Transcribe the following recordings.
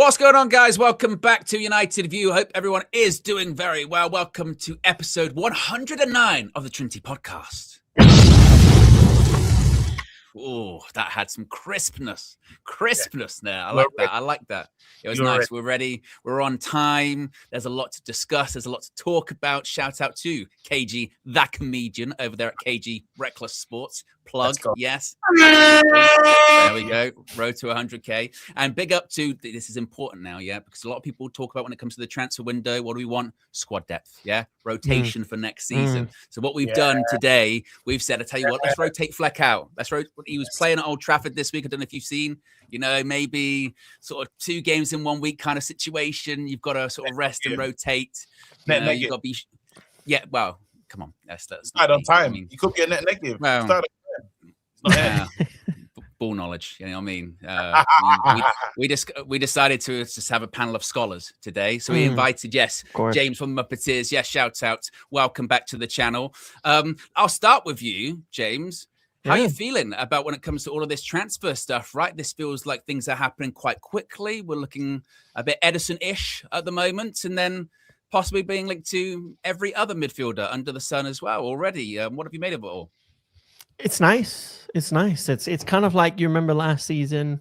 What's going on, guys? Welcome back to United View. Hope everyone is doing very well. Welcome to episode 109 of the Trinity podcast. Oh, that had some crispness there. I like that. It was nice. We're ready. We're on time. There's a lot to discuss. There's a lot to talk about. Shout out to KG, that comedian over there at KG Reckless Sports. Plug, yes. There we go. Road to 100K. And big up to, this is important now, yeah, because a lot of people talk about when it comes to the transfer window, what do we want? Squad depth, yeah? Rotation for next season. So what we've done today, we've said, I tell you what, let's rotate Fleck out. He was playing at Old Trafford this week. I don't know if you've seen, maybe sort of 2 games in 1 week kind of situation. You've got to sort of rest and rotate. You've got to be, well, come on. That's not on time. I mean, you could be a net negative. Well, ball knowledge, you know what I mean? We decided to just have a panel of scholars today. So we invited, James from Muppeteers. Yes, shout out. Welcome back to the channel. I'll start with you, James. How are you feeling about when it comes to all of this transfer stuff, right? This feels like things are happening quite quickly. We're looking a bit Ederson-ish at the moment, and then possibly being linked to every other midfielder under the sun as well already. What have you made of it all? It's nice. It's nice. It's kind of like, you remember last season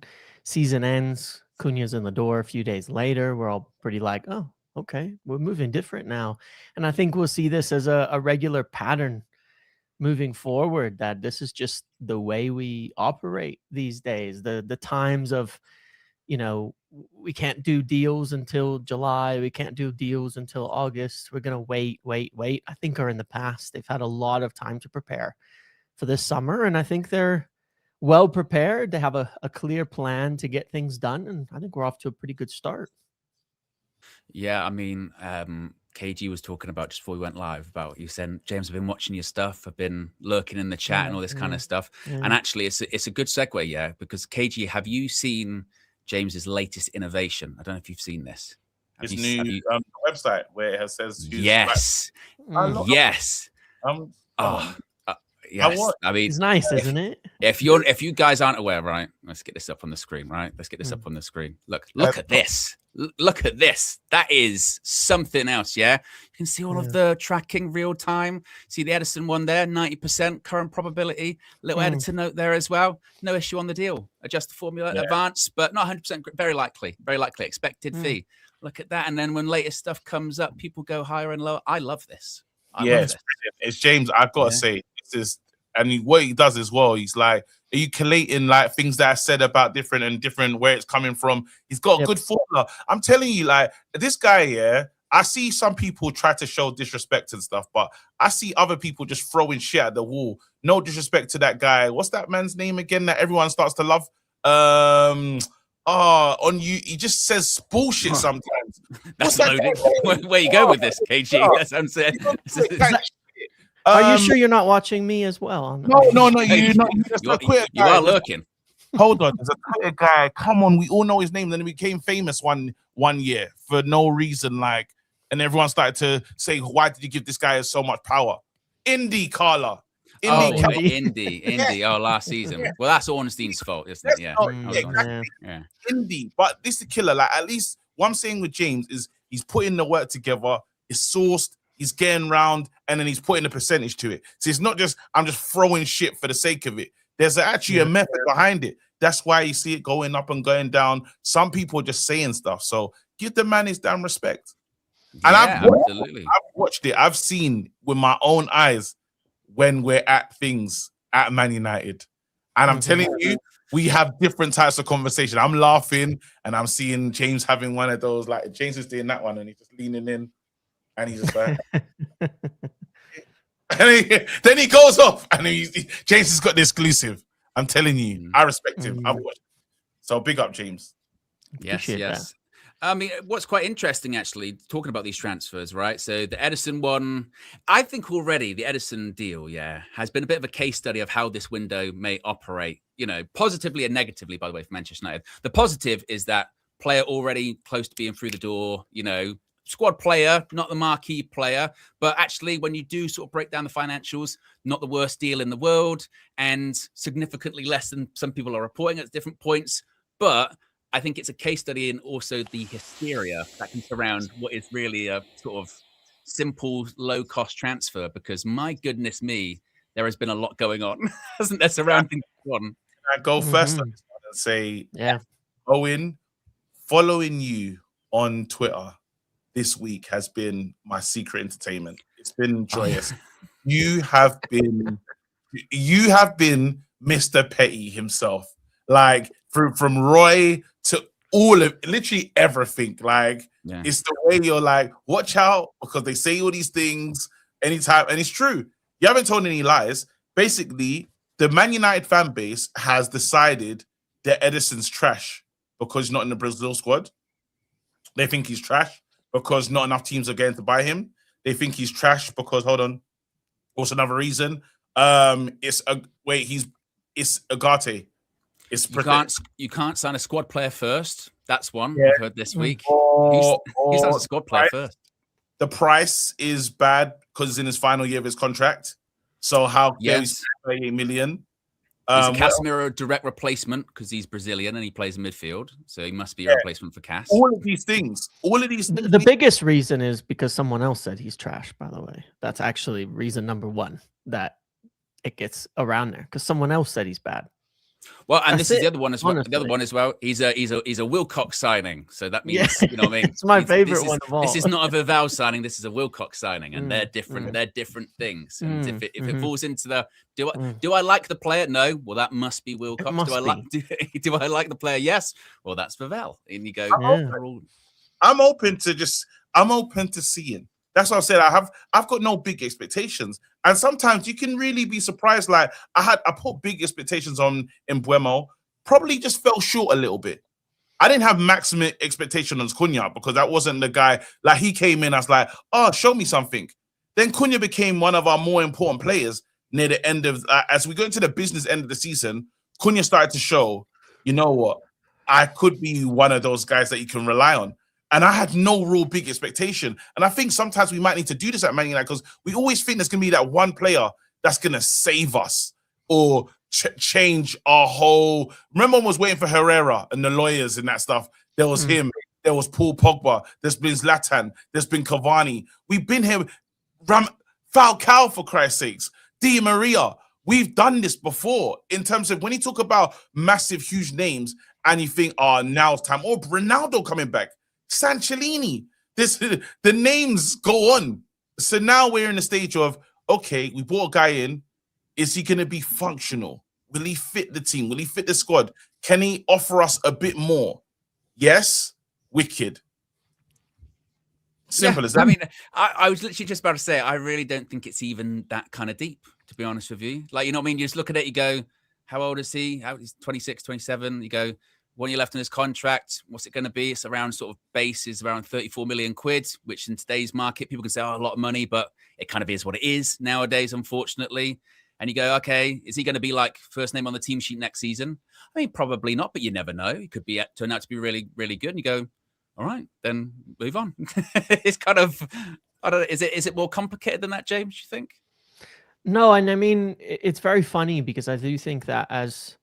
ends, Cunha's in the door a few days later. We're all pretty like, oh, okay, we're moving different now. And I think we'll see this as a regular pattern moving forward, that this is just the way we operate these days. The times of, we can't do deals until July. We can't do deals until August. We're going to wait, I think are in the past. They've had a lot of time to prepare for this summer, and I think they're well prepared. They have a clear plan to get things done, and I think we're off to a pretty good start. Yeah, I mean, KG was talking about just before we went live about, you said, James, I've been watching your stuff. I've been lurking in the chat and all this kind of stuff. And actually, it's a good segue, because KG, have you seen James's latest innovation? I don't know if you've seen this. His new website where it says yes. Yes, I mean, it's nice, isn't it? If you guys aren't aware, right? Let's get this up on the screen, right? Let's get this up on the screen. Look at this. Look at this. That is something else, yeah? You can see all of the tracking real time. See the Ederson one there, 90% current probability. Little editor note there as well. No issue on the deal. Adjust the formula, advance, but not 100%. Very likely expected fee. Look at that. And then when latest stuff comes up, people go higher and lower. I love this. It's James. I've got to say, this is, and what he does as well, he's like, are you collating like things that I said about different where it's coming from? He's got a good formula. I'm telling you, like, this guy, I see some people try to show disrespect and stuff, but I see other people just throwing shit at the wall. No disrespect to that guy. What's that man's name again that everyone starts to love? On you, he just says bullshit sometimes. That's loaded. Where you go with this, KG? That's what I'm saying. Are you sure you're not watching me as well? No, you're not. You are lurking. Hold on, there's a Twitter guy. Come on, we all know his name. Then he became famous one year for no reason, like, and everyone started to say, "Why did you give this guy so much power?" Indy, Carla. Indy. Oh, last season. Well, that's Ornstein's fault, isn't it? Yeah. Exactly. Indy, but this is the killer. Like, at least what I'm saying with James is he's putting the work together. It's sourced. He's getting round, and then he's putting a percentage to it. So it's not just, I'm just throwing shit for the sake of it. There's actually a method behind it. That's why you see it going up and going down. Some people are just saying stuff. So give the man his damn respect. And I've watched it. I've seen with my own eyes when we're at things at Man United. And I'm telling you, we have different types of conversation. I'm laughing, and I'm seeing James having one of those, like, James is doing that one, and he's just leaning in. And he's just like, then he goes off, and James has got the exclusive. I'm telling you, I respect him. I've watched. So big up, James. Yes. That. I mean, what's quite interesting, actually, talking about these transfers, right? So the Ederson one, I think already the Ederson deal, has been a bit of a case study of how this window may operate, positively and negatively, by the way, for Manchester United. The positive is that player already close to being through the door, squad player, not the marquee player, but actually when you do sort of break down the financials, not the worst deal in the world, and significantly less than some people are reporting at different points. But I think it's a case study in also the hysteria that can surround what is really a sort of simple, low-cost transfer. Because my goodness me, there has been a lot going on, hasn't there, surrounding one? I go first and say, yeah, Owen, following you on Twitter this week has been my secret entertainment. It's been joyous. You have been Mr. Petty himself. Like from Roy to all of literally everything. Like it's the way you're like, watch out, because they say all these things anytime, and it's true. You haven't told any lies. Basically, the Man United fan base has decided that Ederson's trash because he's not in the Brazil squad. They think he's trash because not enough teams are going to buy him. They think he's trash because, hold on, what's another reason? It's Agate. You can't sign a squad player first. That's one we've heard this week. He signs a squad player first. The price is bad because it's in his final year of his contract. So how he's 38 million? He's a Casemiro direct replacement because he's Brazilian and he plays midfield. So he must be a replacement for Cas. All of these things. The biggest reason is because someone else said he's trash, by the way. That's actually reason number one that it gets around there, because someone else said he's bad. Well, and this is the other one as well. Honestly. The other one as well. He's a Wilcox signing, so that means you know what I mean. It's my favorite one of all. This is not a Vival signing. This is a Wilcox signing, and they're different. They're different things. And if it falls into the do I like the player? No. Well, that must be Wilcox. Do I like the player? Yes. Well, that's Vival. And you go. I'm open to seeing. That's what I said. I've got no big expectations, and sometimes you can really be surprised. Like I put big expectations on Mbeumo, probably just fell short a little bit. I didn't have maximum expectation on Cunha because that wasn't the guy. Like he came in, I was like, oh, show me something. Then Cunha became one of our more important players near the end of as we go into the business end of the season. Cunha started to show, you know what, I could be one of those guys that you can rely on. And I had no real big expectation. And I think sometimes we might need to do this at Man United because we always think there's going to be that one player that's going to save us or change our whole... Remember when I was waiting for Herrera and the lawyers and that stuff? There was him. There was Paul Pogba. There's been Zlatan. There's been Cavani. We've been here. Falcao, for Christ's sakes. Di Maria. We've done this before in terms of when you talk about massive, huge names and you think, oh, now it's time. Or Ronaldo coming back. Sanchellini. The names go on. So now we're in the stage of, okay, we brought a guy in. Is he going to be functional? Will he fit the team? Will he fit the squad? Can he offer us a bit more? Yes. Wicked. Simple as that. I mean, I was literally just about to say, I really don't think it's even that kind of deep, to be honest with you. Like, you know what I mean? You just look at it, you go, how old is he? He's 26, 27. You go, 1 year left on his contract. What's it going to be? It's around sort of base is around 34 million quid, which in today's market, people can say, oh, a lot of money, but it kind of is what it is nowadays, unfortunately. And you go, okay, is he going to be like first name on the team sheet next season? I mean, probably not, but you never know. He could be turn out to be really, really good. And you go, all right, then move on. It's kind of, I don't know, is it more complicated than that, James, you think? No, and I mean, it's very funny because I do think that as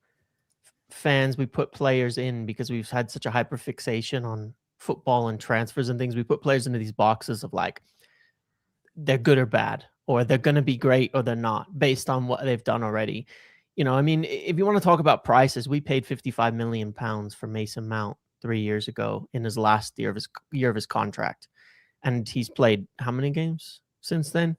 fans, we put players in because we've had such a hyperfixation on football and transfers and things. We put players into these boxes of like, they're good or bad, or they're going to be great or they're not based on what they've done already. You know, I mean, if you want to talk about prices, we paid £55 million for Mason Mount 3 years ago in his last year of his contract. And he's played how many games since then?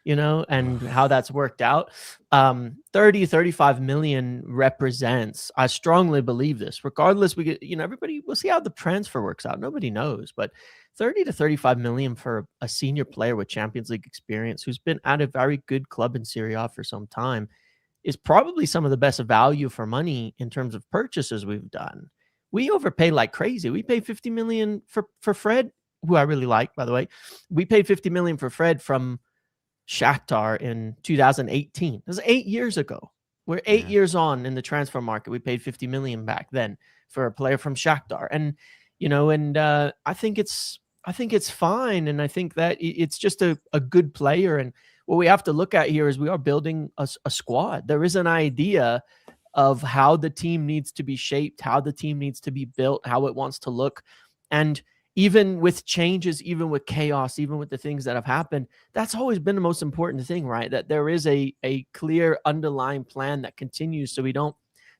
You know, and how that's worked out. 35 million represents, I strongly believe this, regardless, we get, you know, everybody, we'll see how the transfer works out. Nobody knows, but 30 to 35 million for a senior player with Champions League experience who's been at a very good club in Serie A for some time is probably some of the best value for money in terms of purchases we've done. We overpay like crazy. We paid 50 million for Fred, who I really like, by the way. We paid 50 million for Fred from Shakhtar in 2018. It was 8 years ago. We're 8 years on in the transfer market. We paid 50 million back then for a player from Shakhtar. And, you know, and I think it's fine. And I think that it's just a good player. And what we have to look at here is we are building a squad. There is an idea of how the team needs to be shaped, how the team needs to be built, how it wants to look. And even with changes, even with chaos, even with the things that have happened, that's always been the most important thing, right? That there is a clear underlying plan that continues, so we don't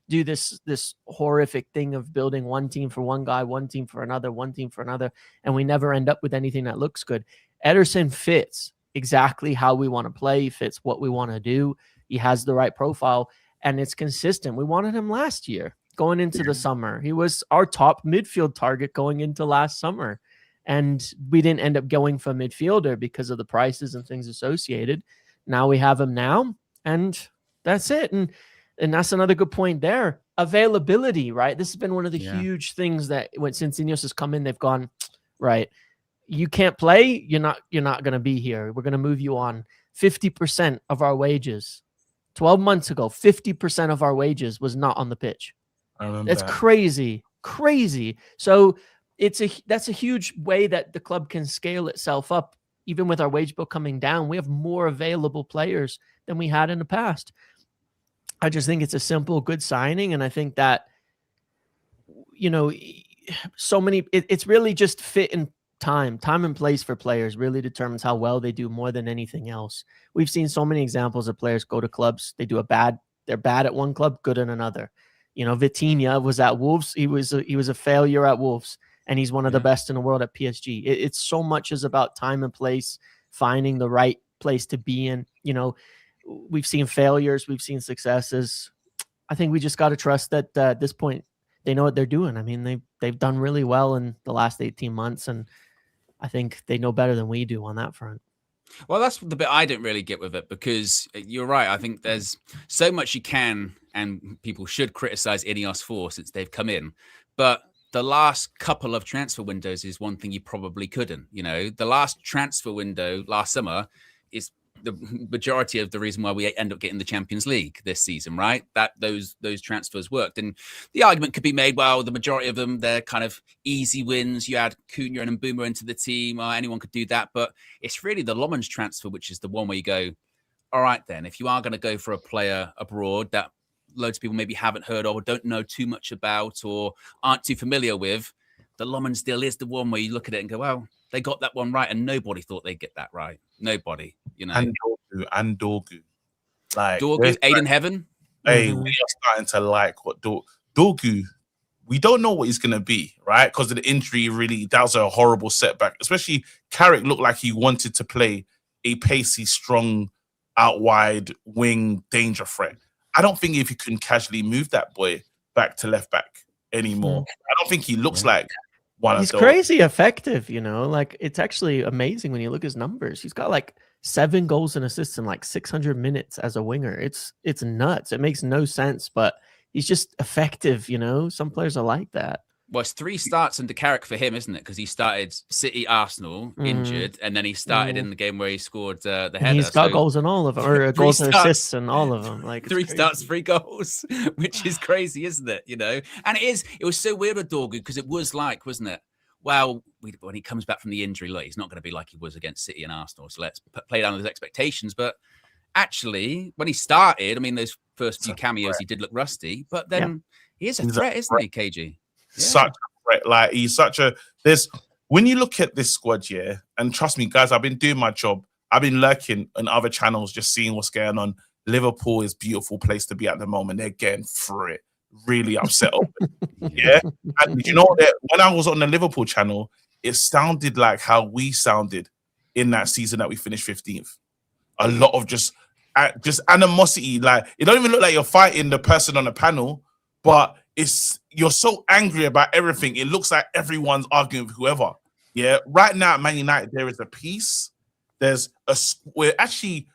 do this horrific thing of building one team for one guy, one team for another, one team for another, and we never end up with anything that looks good. Ederson fits exactly how we want to play, fits what we want to do. He has the right profile, and it's consistent. We wanted him last year going into the summer. He was our top midfield target going into last summer, and we didn't end up going for midfielder because of the prices and things associated. Now we have him now, and that's it. And that's another good point there. Availability, right? This has been one of the huge things that since Ineos has come in, they've gone, right, you can't play, you're not going to be here. We're going to move you on. 50% of our wages. 12 months ago, 50% of our wages was not on the pitch. I remember That's crazy. So that's a huge way that the club can scale itself up. Even with our wage bill coming down, we have more available players than we had in the past. I just think it's a simple, good signing. And I think that, so many, it's really just fit in time and place for players really determines how well they do more than anything else. We've seen so many examples of players go to clubs. They're bad at one club, good in another. Vitinha was at Wolves. He was a failure at Wolves, and he's one of the best in the world at PSG. It's so much is about time and place, finding the right place to be in. We've seen failures, we've seen successes. I think we just got to trust that at this point they know what they're doing. I mean, they've done really well in the last 18 months, and I think they know better than we do on that front. Well, that's the bit I didn't really get with it, because you're right. I think there's so much you can and people should criticize Ineos for since they've come in. But the last couple of transfer windows is one thing you probably couldn't. The last transfer window last summer is the majority of the reason why we end up getting the Champions League this season, right? That those transfers worked. And the argument could be made, well, the majority of them, they're kind of easy wins. You add Cunha and Mbeumo into the team, or anyone could do that. But it's really the Lomans transfer, which is the one where you go, all right, then, if you are going to go for a player abroad that loads of people maybe haven't heard of or don't know too much about or aren't too familiar with, the Lomans deal is the one where you look at it and go, well, they got that one right, and nobody thought they'd get that right. Nobody, And Dorgu. Like Dorgu, Aiden Heaven. Hey, we are starting to like what Dorgu. We don't know what he's gonna be, right? Because of the injury, really, that was a horrible setback. Especially Carrick looked like he wanted to play a pacey, strong, out wide wing danger threat. I don't think if you can casually move that boy back to left back anymore. I don't think he looks like one of those. He's crazy effective, like it's actually amazing when you look at his numbers. He's got like 7 goals and assists in like 600 minutes as a winger. It's nuts. It makes no sense, but he's just effective. Some players are like that. Well, it's 3 starts under Carrick for him, isn't it? Because he started City, Arsenal, injured, and then he started in the game where he scored the header. He's got goals in all of them, or goals and assists in all of them. Like 3 starts, 3 goals, which is crazy, isn't it? And it was so weird with Dorgu, because it was like, wasn't it? Well, when he comes back from the injury, look, he's not going to be like he was against City and Arsenal. So let's play down those expectations. But actually, when he started, I mean, those first few cameos, he did look rusty. But then he is a threat, isn't he, KG? Such a threat. Like, he's such a... When you look at this squad, and trust me, guys, I've been doing my job. I've been lurking on other channels, just seeing what's going on. Liverpool is a beautiful place to be at the moment. They're getting through it. Really upset over it. And you know that when I was on the Liverpool channel, it sounded like how we sounded in that season that we finished 15th. A lot of just animosity. Like, it don't even look like you're fighting the person on the panel, but you're so angry about everything. It looks like everyone's arguing with whoever. Right now at Man United, there is a peace. We're actually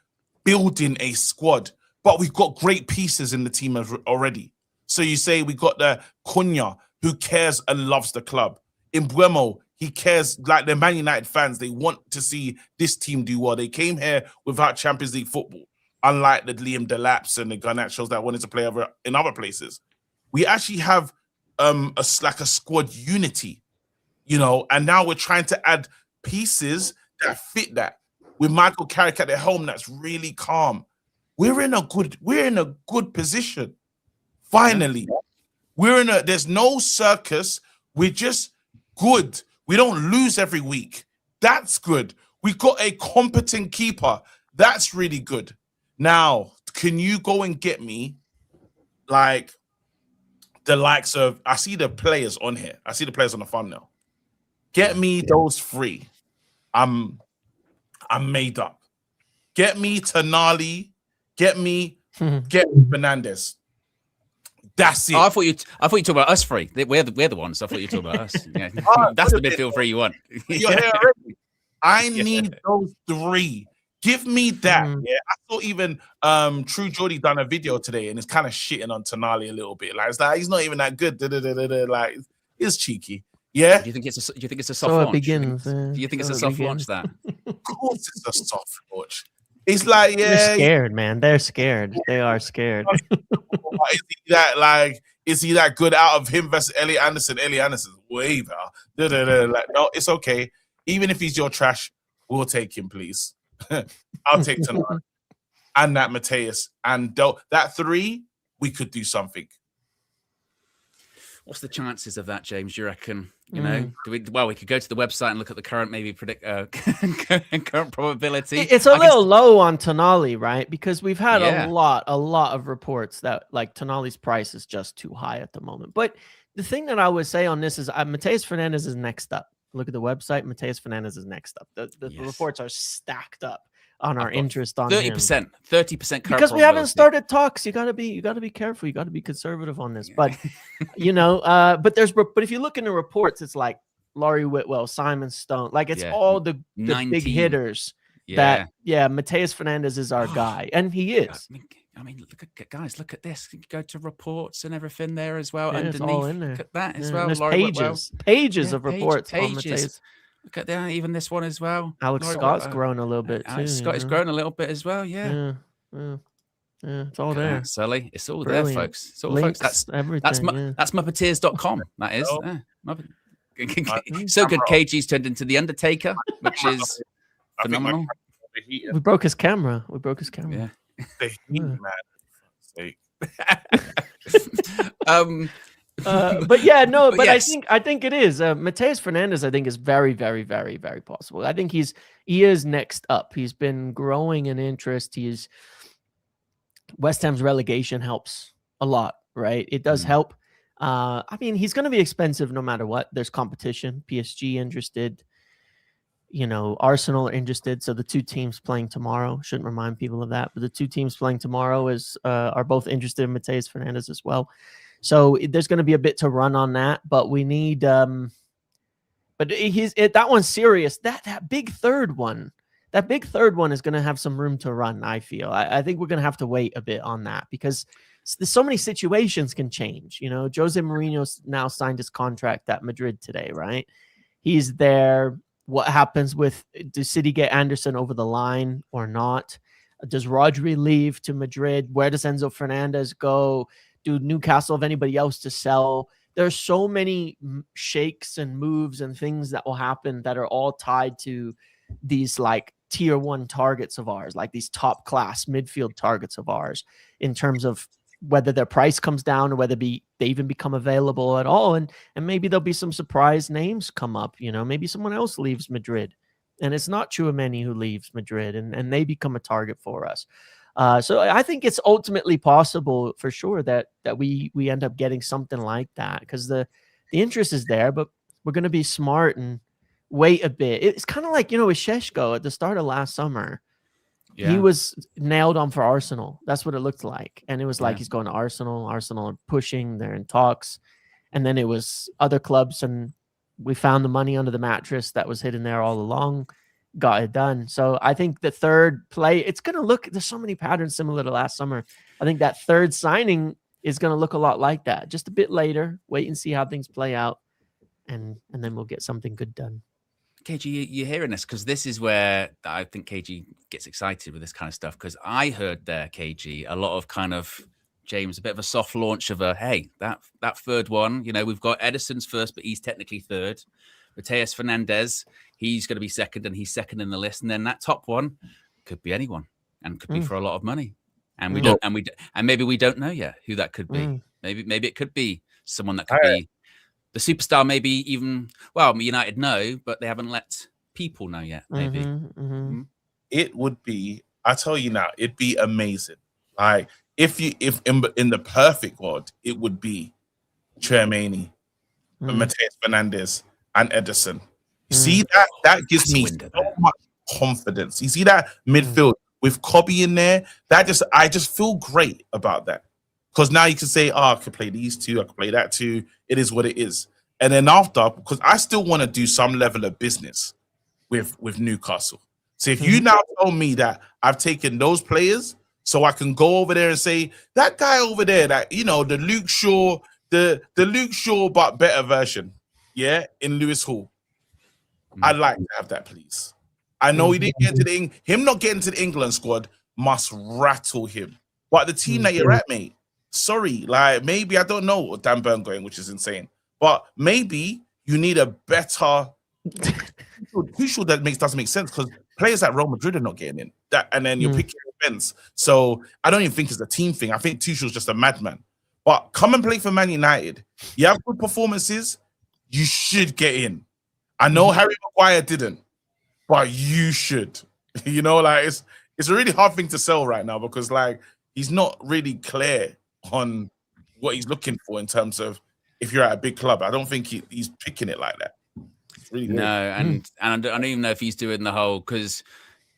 building a squad, but we've got great pieces in the team already. So you say we got the Cunha, who cares and loves the club. Mbeumo, he cares, like the Man United fans, they want to see this team do well. They came here without Champions League football, unlike the Liam Delaps and the Garnachos that wanted to play in other places. We actually have a squad unity, and now we're trying to add pieces that fit that. With Michael Carrick at the helm, that's really calm. We're in a good position. Finally, there's no circus. We're just good. We don't lose every week. That's good. We got a competent keeper. That's really good. Now, can you go and get me like the likes of, I see the players on here. I see the players on the thumbnail. Get me those three. I'm made up. Get me Tonali. Get me Fernandes. That's it. Oh, I thought you talked about us three. We're the ones. I thought you talked about us. Yeah. That's the midfield three you want. You're here already. I need those three. Give me that. Yeah, I saw even True Geordie done a video today, and it's kind of shitting on Tonali a little bit. Like, it's like he's not even that good. Like, it's cheeky. Yeah. Do you think it's a soft launch? It begins. Do you think it's a soft launch? That of course it's a soft launch. It's like, they're scared, man. They're scared. They are scared. Is he that good out of him versus Elliot Anderson? Elliot Anderson's way better. Like, no, it's okay. Even if he's your trash, we'll take him, please. I'll take tonight. And that Mateus. And that three, we could do something. What's the chances of that, James? Do you reckon? You know, we could go to the website and look at the current, maybe predict current probability. It's a little low on Tonali, right? Because we've had a lot of reports that like Tonali's price is just too high at the moment. But the thing that I would say on this is Mateus Fernandes is next up. Look at the website. Mateus Fernandes is next up. The reports are stacked up on our interest on 30%, 30% because we haven't started talks. You gotta be careful. You gotta be conservative on this. But but if you look in the reports, it's like Laurie Whitwell, Simon Stone, like it's all the big hitters. That Mateus Fernandes is our guy, and he is. I mean, look at this. You go to reports and everything there as well. It's all in there. Look at that as well. Pages of reports on Mateus. Look at that, even this one as well. Alex Scott's grown a little bit too. Alex Scott has grown a little bit as well. Yeah, it's all there. Sully, it's all Brilliant. there, folks. It's all Links, folks. everything. That's Muppeteers.com. That is. So good. KG's turned into the Undertaker, which is phenomenal. We broke his camera. Yeah. The heat, man. But I think it is. Mateus Fernandes, I think, is very, very, very, very possible. I think he is next up. He's been growing in interest. West Ham's relegation helps a lot, right? It does help. I mean, he's going to be expensive no matter what. There's competition. PSG interested. Arsenal are interested. So the two teams playing tomorrow, shouldn't remind people of that, but the two teams playing tomorrow are both interested in Mateus Fernandes as well. So there's going to be a bit to run on that, but we need, that one's serious. That big third one is going to have some room to run. I feel, I think we're going to have to wait a bit on that because there's so many situations can change. Jose Mourinho's now signed his contract at Madrid today, right? He's there. What happens does City get Anderson over the line or not? Does Rodri leave to Madrid? Where does Enzo Fernandez go? Do Newcastle have anybody else to sell? There's so many shakes and moves and things that will happen that are all tied to these like tier one targets of ours, like these top class midfield targets of ours in terms of whether their price comes down or whether they even become available at all. And maybe there'll be some surprise names come up, maybe someone else leaves Madrid and it's not Tchouaméni who leaves Madrid and they become a target for us. So I think it's ultimately possible for sure that we end up getting something like that because the interest is there, but we're going to be smart and wait a bit. It's kind of like, with Šeško at the start of last summer. Yeah. He was nailed on for Arsenal. That's what it looked like. And it was like he's going to Arsenal. Arsenal are pushing. They're in talks. And then it was other clubs. And we found the money under the mattress that was hidden there all along. Got it done. So I think the third play, it's going to look, there's so many patterns similar to last summer. I think that third signing is going to look a lot like that. Just a bit later. Wait and see how things play out. And then we'll get something good done. KG, you're hearing this because this is where I think KG gets excited with this kind of stuff because I heard there, KG, a lot of kind of, James, a bit of a soft launch of that third one. We've got Ederson's first, but he's technically third. Mateus Fernandes, he's going to be second and he's second in the list. And then that top one could be anyone and could be for a lot of money. And we don't, and maybe we don't know yet who that could be. Maybe it could be someone that could be the superstar. Maybe even United know, but they haven't let people know yet. Maybe it would be. I tell you now, it'd be amazing. Like if in the perfect world, it would be Tchouaméni, Mateus Fernandes, and Ederson. You see that gives me so much confidence. You see that midfield with Kobe in there. I just feel great about that. Because now you can say, I could play these two, I could play that too. It is what it is. And then after, because I still want to do some level of business with Newcastle. So if you now tell me that I've taken those players, so I can go over there and say, that guy over there, that, the Luke Shaw, the Luke Shaw but better version, in Lewis Hall. I'd like to have that, please. I know he didn't get to him not getting to the England squad must rattle him. But the team that you're at, mate, sorry, like maybe I don't know Dan Burn going, which is insane. But maybe you need a better Tuchel that doesn't make sense because players like Real Madrid are not getting in. And then you're picking events. So I don't even think it's a team thing. I think Tuchel's just a madman. But come and play for Man United. You have good performances, you should get in. I know Harry Maguire didn't, but you should. It's a really hard thing to sell right now because he's not really clear on what he's looking for in terms of if you're at a big club. I don't think he's picking it like that. Really no, and I don't even know if he's doing the whole, because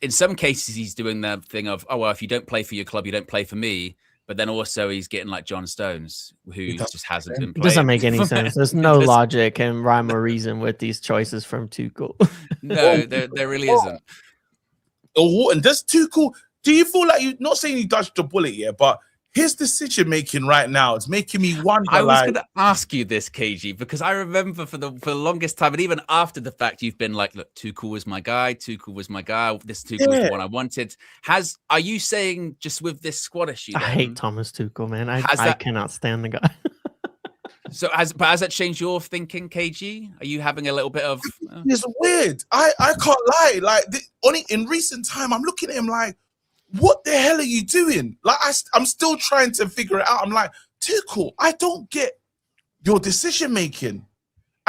in some cases he's doing the thing of, if you don't play for your club, you don't play for me. But then also he's getting like John Stones, who just hasn't been playing. It doesn't make any sense. There's no logic and rhyme or reason with these choices from Tuchel. No, there really isn't. And does Tuchel, do you feel like not saying you dodged the bullet yet, but his decision making right now is making me wonder. I was going to ask you this, KG, because I remember for the longest time, and even after the fact, you've been like, "Look, Tuchel was my guy. Tuchel was my guy. This Tuchel was the one I wanted." Are you saying just with this squad issue? Then, I hate Thomas Tuchel, man. I cannot stand the guy. So has that changed your thinking, KG? Are you having a little bit of? It's weird. I can't lie. Like in recent time, I'm looking at him like, what the hell are you doing? Like I'm still trying to figure it out. I'm like, Tuchel, I don't get your decision making,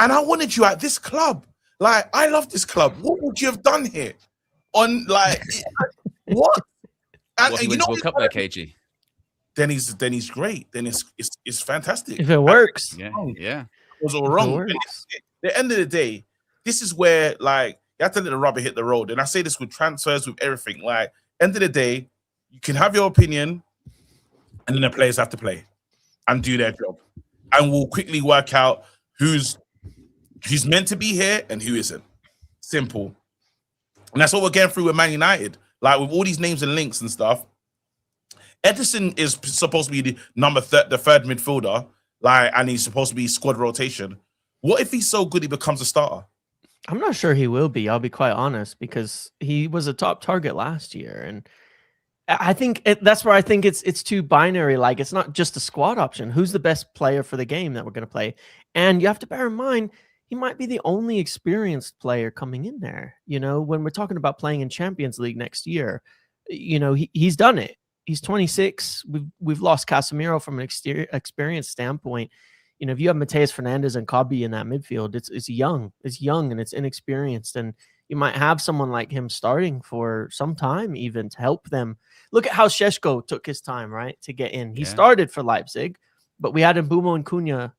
and I wanted you at this club. Like I love this club. What would you have done here? On what? And you know, World Cup there, KG. Then he's great. Then it's fantastic. If it works, yeah. It was all wrong. At the end of the day, this is where you have to let the rubber hit the road. And I say this with transfers, with everything. End of the day, you can have your opinion, and then the players have to play and do their job, and we'll quickly work out who's meant to be here and who isn't. Simple. And that's what we're getting through with Man United. With all these names and links and stuff. Ederson is supposed to be the third midfielder, and he's supposed to be squad rotation. What if he's so good he becomes a starter? I'm not sure he will be. I'll be quite honest, because he was a top target last year, and I think that's where I think it's too binary. It's not just a squad option. Who's the best player for the game that we're going to play? And you have to bear in mind he might be the only experienced player coming in there. When we're talking about playing in Champions League next year, he's done it. He's 26. We've lost Casemiro from an experience standpoint. If you have Mateus Fernandes and Kobe in that midfield, it's young and it's inexperienced, and you might have someone like him starting for some time even to help them. Look at how Šeško took his time, right, to get in. He started for Leipzig, but we had Mbeumo and Cunha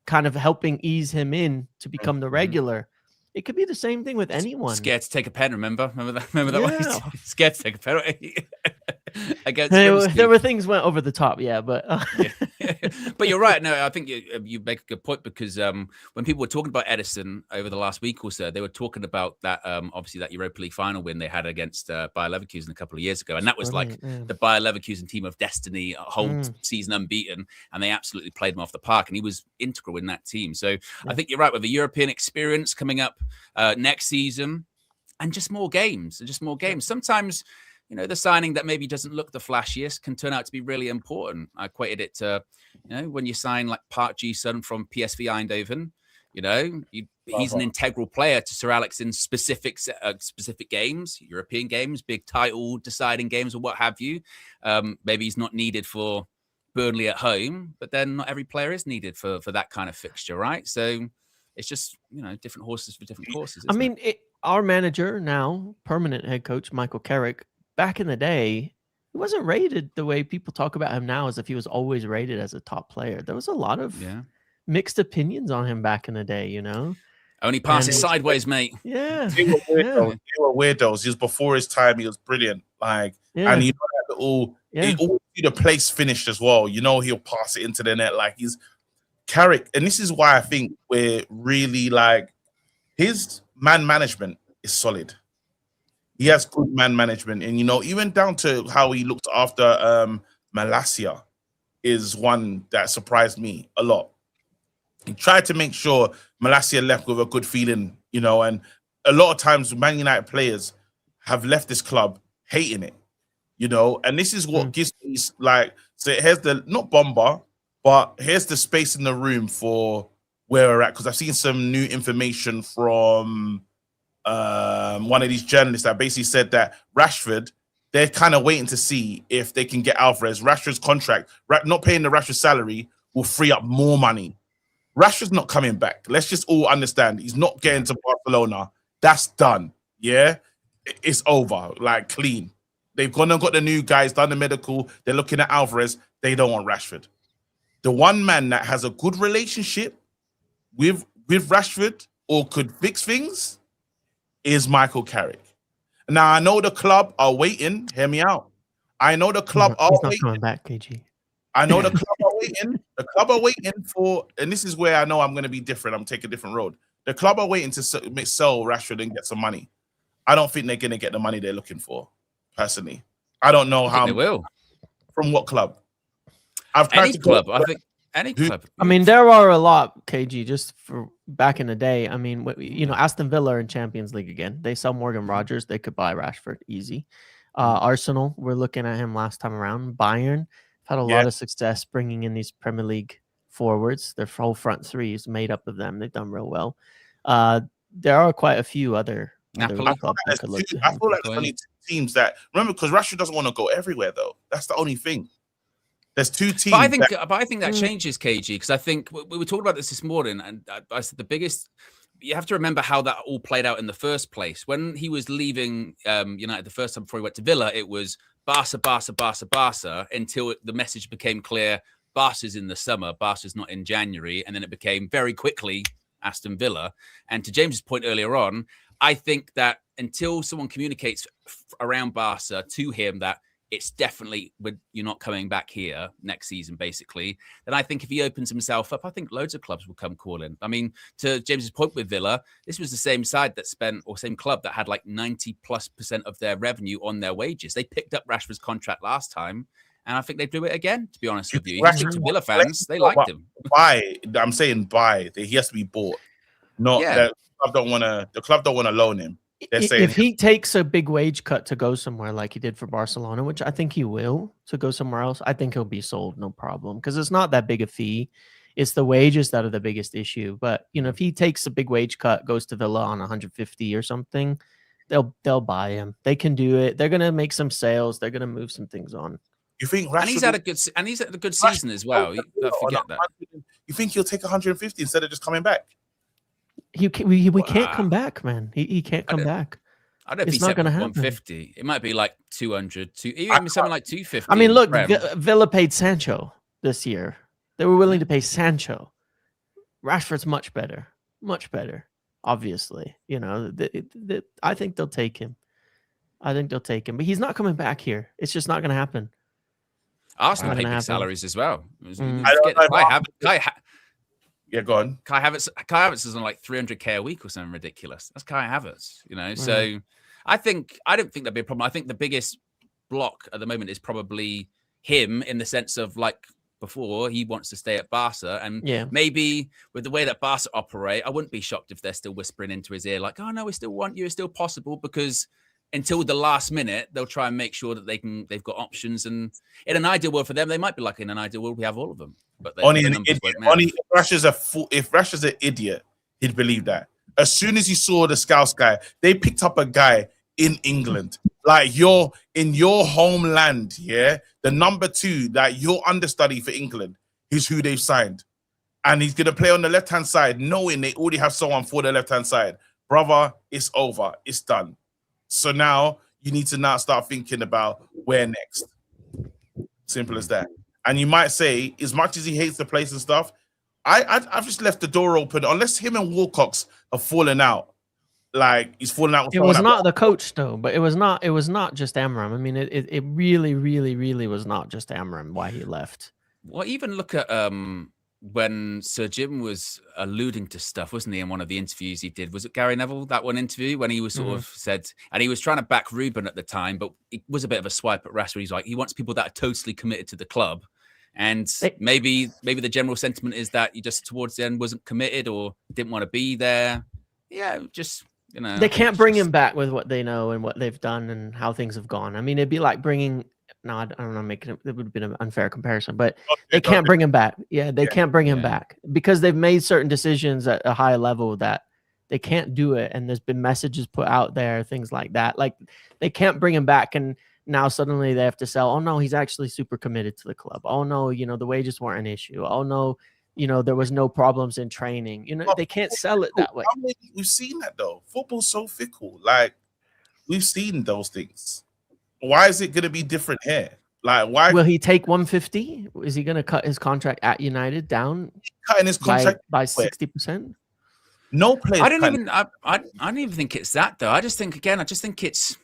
kind of helping ease him in to become the regular. It could be the same thing with anyone. Scared to take a pen, remember that one? Scared to take a pen. There were things went over the top, but but you're right. No, I think you make a good point, because when people were talking about Ederson over the last week or so, they were talking about that obviously that Europa League final win they had against Bayer Leverkusen a couple of years ago, and that was the Bayer Leverkusen team of destiny, a whole season unbeaten, and they absolutely played him off the park, and he was integral in that team. So I think you're right, with the European experience coming up next season, and just more games. Sometimes, the signing that maybe doesn't look the flashiest can turn out to be really important. I equated it to, when you sign like Park Ji-sung from PSV Eindhoven, he's an integral player to Sir Alex in specific games, European games, big title deciding games, or what have you. Maybe he's not needed for Burnley at home, but then not every player is needed for that kind of fixture, right? So it's just, different horses for different courses. I mean, our manager now, permanent head coach, Michael Carrick, back in the day, he wasn't rated the way people talk about him now as if he was always rated as a top player. There was a lot of mixed opinions on him back in the day, Only passes sideways, mate. Yeah. They were weirdos. They were weirdos. He was before his time. He was brilliant. And he all the place finished as well. He'll pass it into the net. Like, he's Carrick. And this is why I think we're really his man management is solid. He has good man management. And, even down to how he looked after Malacia is one that surprised me a lot. He tried to make sure Malacia left with a good feeling, and a lot of times Man United players have left this club hating it, and this is what gives me so here's the, not bomber, but here's the space in the room for where we're at, because I've seen some new information from one of these journalists that basically said that Rashford, they're kind of waiting to see if they can get Alvarez. Rashford's contract, not paying the Rashford salary will free up more money. Rashford's not coming back. Let's just all understand. He's not getting to Barcelona. That's done. Yeah? It's over. Clean. They've gone and got the new guys, done the medical. They're looking at Alvarez. They don't want Rashford. The one man that has a good relationship with Rashford or could fix things is Michael Carrick. Now, I know the club are waiting. Hear me out. I know the club are waiting. He's not coming back, KG. I know the club are waiting. The club are waiting for, and this is where I know I'm going to be different. I'm taking a different road. The club are waiting to sell Rashford and get some money. I don't think they're going to get the money they're looking for, personally. I don't know how. They will. From what club? I think any club. I mean, there are a lot, KG, just for back in the day. I mean, Aston Villa in Champions League again. They sell Morgan Rogers. They could buy Rashford easy. Arsenal, we're looking at him last time around. Bayern had a lot of success bringing in these Premier League forwards. Their whole front three is made up of them. They've done real well. There are quite a few other clubs that could look to him. I feel like there's only two teams that, remember, because Rashford doesn't want to go everywhere, though. That's the only thing. There's two teams. But I think that changes, KG, because I think we were talking about this morning, and I said the biggest. You have to remember how that all played out in the first place. When he was leaving United the first time before he went to Villa, it was Barca, Barca, Barca, Barca, until the message became clear. Barca's in the summer, Barca's not in January. And then it became very quickly Aston Villa. And to James's point earlier on, I think that until someone communicates around Barca to him that it's definitely, you're not coming back here next season, basically, then I think if he opens himself up, I think loads of clubs will come calling. I mean, to James's point with Villa, this was the same side that same club that had 90+% of their revenue on their wages. They picked up Rashford's contract last time, and I think they do it again, to be honest with you. To Villa fans, they liked him. I'm saying buy. He has to be bought. The club don't want to loan him. If he takes a big wage cut to go somewhere like he did for Barcelona, which I think he will, to go somewhere else, I think he'll be sold, no problem, because it's not that big a fee. It's the wages that are the biggest issue. But if he takes a big wage cut, goes to Villa on 150 or something, they'll buy him. They can do it. They're gonna make some sales. They're gonna move some things on. You think Rashford, and he's had a good season as well. Don't forget that. You think he'll take 150 instead of just coming back? We can't come back, man. He can't come back. I don't know if he's not going to happen. 150. It might be 200, even something like 250. I mean, look, Villa paid Sancho this year. They were willing to pay Sancho. Rashford's much better, obviously. I think they'll take him. But he's not coming back here. It's just not going to happen. Arsenal pay big salaries as well. Yeah, go on. Kai Havertz is on 300k a week or something ridiculous. That's Kai Havertz, So I don't think that'd be a problem. I think the biggest block at the moment is probably him, in the sense of before, he wants to stay at Barca, and maybe with the way that Barca operate, I wouldn't be shocked if they're still whispering into his ear oh no, we still want you, it's still possible, because until the last minute, they'll try and make sure that they've got options. And in an ideal world for them, they might be in an ideal world, we have all of them. But if Rashford's an idiot, he'd believe that. As soon as he saw the Scouts guy, they picked up a guy in England. Like, you're in your homeland, yeah? The number 2, that your understudy for England is who they've signed. And he's going to play on the left-hand side, knowing they already have someone for the left-hand side. Brother, it's over. It's done. So now you need to now start thinking about where next. Simple as that. And you might say, as much as he hates the place and stuff, I've just left the door open. Unless him and Wilcox have fallen out. Like, he's fallen out with it was not the coach though, but it was not just Amram. I mean, it really, really, really was not just Amram why he left. Well, even look at when Sir Jim was alluding to stuff, wasn't he, in one of the interviews he did? Was it Gary Neville, that one interview, when he was sort of said, and he was trying to back Ruben at the time, but it was a bit of a swipe at Rashford. He's like, he wants people that are totally committed to the club. And maybe the general sentiment is that he just towards the end wasn't committed or didn't want to be there. Yeah, just, you know. They can't bring him back with what they know and what they've done and how things have gone. I mean, it'd be like bringing... No, I don't know. It would have been an unfair comparison, but they can't bring him back. Yeah, they can't bring him back because they've made certain decisions at a high level that they can't do it. And there's been messages put out there, things like that. Like, they can't bring him back. And now suddenly they have to sell. Oh, no, he's actually super committed to the club. Oh, no, you know, the wages weren't an issue. Oh, no, you know, there was no problems in training. You know, they can't sell it that way. I mean, we've seen that, though. Football's so fickle. Like, we've seen those things. Why is it going to be different here? Like, why will he take 150? Is he going to cut his contract at United down? Cutting his contract by 60%? No player. I don't even think it's that though. I just think it's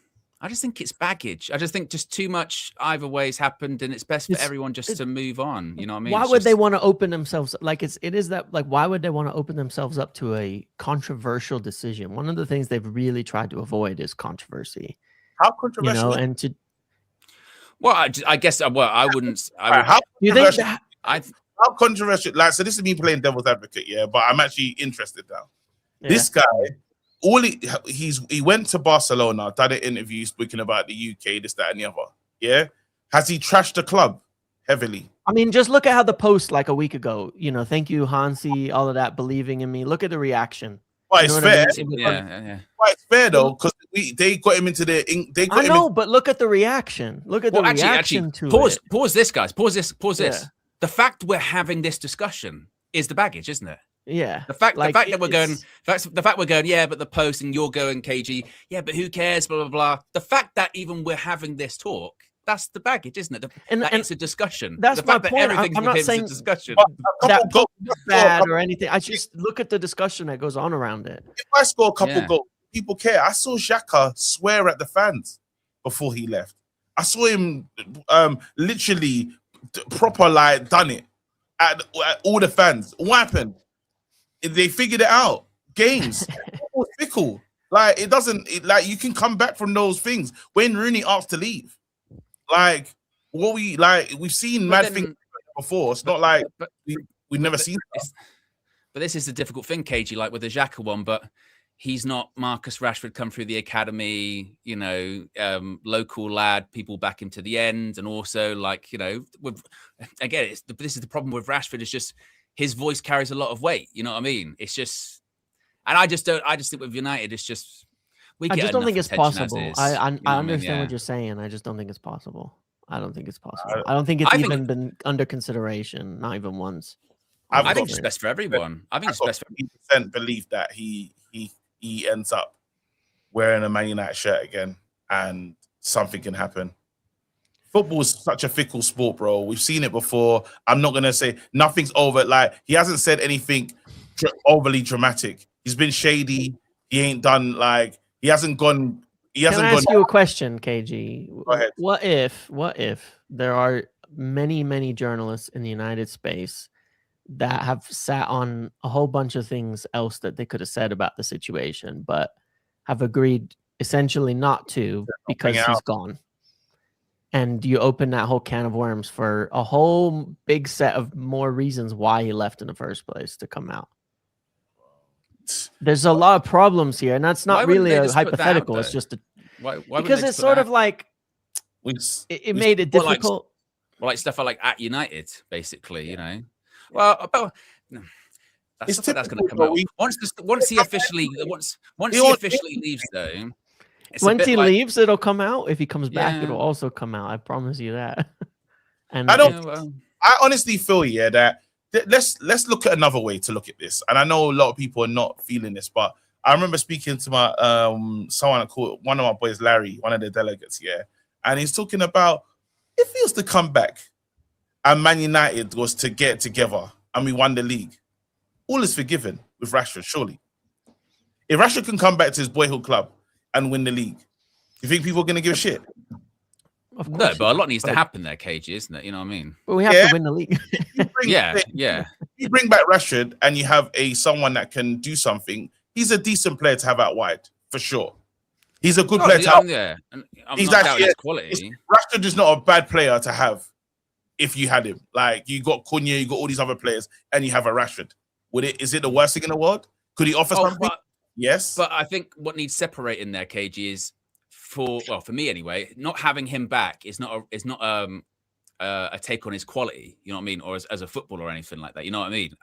baggage. I just think just too much either way's happened, and it's best for everyone just to move on. You know what I mean? Why would they want to open themselves? Like, it is that, like, why would they want to open themselves up to a controversial decision? One of the things they've really tried to avoid is controversy. How controversial? You know, and to... Well, I guess. Well, I wouldn't. How controversial? How controversial? Like, so this is me playing devil's advocate, yeah. But I'm actually interested now. Yeah. This guy, he went to Barcelona, done an interview speaking about the UK, this, that, and the other. Yeah, has he trashed the club heavily? I mean, just look at how the post like a week ago. You know, thank you, Hansi, all of that, believing in me. Look at the reaction. Well, it's fair. I mean? Yeah. Well, it's fair though, because they got him into their. I know, but look at the reaction. Look at the reaction to it. Pause this, guys. Pause this. Yeah. The fact we're having this discussion is the baggage, isn't it? Yeah. The fact that we're going, yeah, but the post, and you're going, KG, yeah, but who cares? Blah blah blah. The fact that even we're having this talk, that's the baggage, isn't it? And it's a discussion. That's the fact my point. I'm not saying a discussion. That's bad or anything. I just look at the discussion that goes on around it. If I score a couple goals, people care. I saw Xhaka swear at the fans before he left. I saw him literally proper like done it at all the fans. What happened? They figured it out. Games. Fickle. Like, it doesn't. Like, you can come back from those things. When Rooney asked to leave. Like, we've seen mad things before. It's not like we've never seen that. But this is the difficult thing, KG, like with the Xhaka one, but he's not Marcus Rashford come through the academy, you know, local lad, people back him to the end. And also, like, you know, this is the problem with Rashford, is just his voice carries a lot of weight. You know what I mean? It's just, and I just think with United, it's just, I just don't think it's possible. I understand what you're saying. I just don't think it's possible. I don't think it's possible. I don't think it's even been under consideration, not even once. I think it's best for everyone. I think it's best for 50% belief that he ends up wearing a Man United shirt again, and something can happen. Football is such a fickle sport, bro. We've seen it before. I'm not gonna say nothing's over. Like, he hasn't said anything overly dramatic. He's been shady. He ain't done like. He hasn't gone. Can I ask you a question, KG? Go ahead. What if there are many journalists in the United space that have sat on a whole bunch of things else that they could have said about the situation, but have agreed essentially not to because he's gone? And you open that whole can of worms for a whole big set of more reasons why he left in the first place to come out. There's a lot of problems here, and that's not really a hypothetical. It's just because it's sort of like it made it difficult. Like stuff like at United, basically, you know. Well, that's going to come out once he officially leaves, though. Once he leaves, it'll come out. If he comes back, it'll also come out. I promise you that. And I honestly feel that let's look at another way to look at this. And I know a lot of people are not feeling this, but I remember speaking to my someone called one of my boys, Larry, one of the delegates, and he's talking about if he was to come back and Man United was to get together and we won the league, all is forgiven with Rashford, surely. If Rashford can come back to his boyhood club and win the league, you think people are going to give a shit? Of course. No, but a lot needs to happen there, KG, isn't it? You know what I mean? But we have to win the league. You bring back Rashford and you have someone that can do something. He's a decent player to have out wide, for sure. He's a good player to have. Yeah, he's actually his quality. Rashford is not a bad player to have if you had him. Like, you got Cunha, you got all these other players, and you have a Rashford. Is it the worst thing in the world? Could he offer something? Yes. But I think what needs separating there, KG, is for me anyway, not having him back is not a take on his quality, you know what I mean, or as a footballer or anything like that, you know what I mean.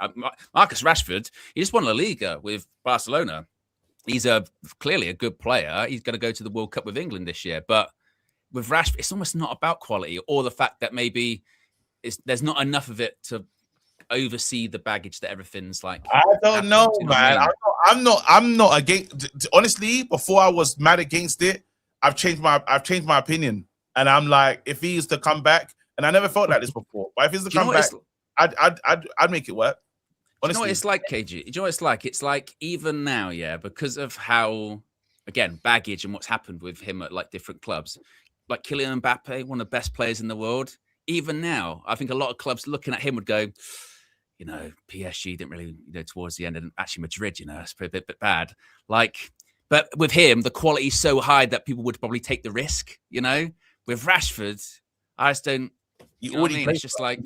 Marcus Rashford, he just won La Liga with Barcelona. He's clearly a good player. He's going to go to the World Cup with England this year, but with Rashford, it's almost not about quality or the fact that maybe there's not enough of it to oversee the baggage that everything's like. I don't know, man. I mean? I'm not against. Honestly, before I was mad against it, I've changed my opinion, and I'm like, if he is to come back, and I never felt like this before, but if he's to come back, I'd make it work. Honestly. You know what it's like, KG? You know what it's like? It's like even now, because of how, again, baggage and what's happened with him at like different clubs, like Kylian Mbappe, one of the best players in the world. Even now, I think a lot of clubs looking at him would go, PSG didn't really, towards the end, and actually Madrid, it's a bit bad. Like, but with him, the quality is so high that people would probably take the risk. With Rashford, I just don't. You know what I mean? It's just like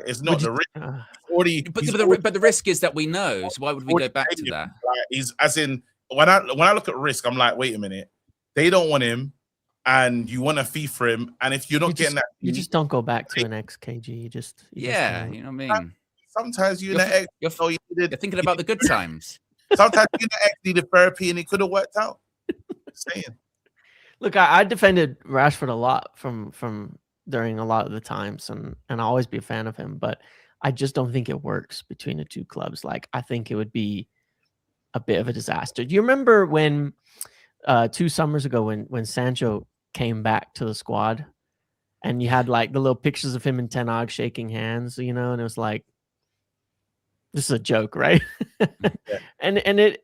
it's not the risk. But the risk is that we know. So why would we go back to that? He's as in when I look at risk, I'm like, wait a minute, they don't want him, and you want a fee for him, and if you're not getting that, you just don't go back to an ex-KG. You just you know what I mean. Sometimes you're thinking about the good times. Sometimes you needed therapy, and it could have worked out. Saying. Look, I defended Rashford a lot from during a lot of the times, and I'll always be a fan of him, but I just don't think it works between the two clubs. Like, I think it would be a bit of a disaster. Do you remember when 2 summers ago when Sancho came back to the squad, and you had like the little pictures of him and Ten Hag shaking hands, and it was like, this is a joke, right? And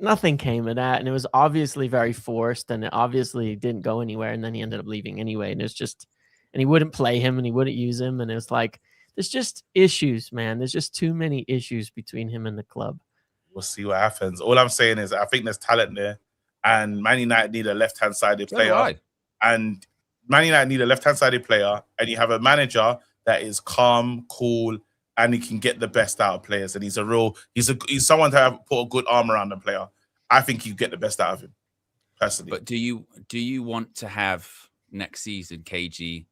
nothing came of that, and it was obviously very forced, and it obviously didn't go anywhere, and then he ended up leaving anyway, and it's just, and he wouldn't play him, and he wouldn't use him, and it was like, there's just issues, man. There's just too many issues between him and the club. We'll see what happens. All I'm saying is I think there's talent there, and Man United need a left-hand sided player, and Man United need a left-hand sided player, and you have a manager that is calm, cool, and he can get the best out of players. And he's someone to have put a good arm around the player. I think you get the best out of him, personally. But do you want to have next season, KG,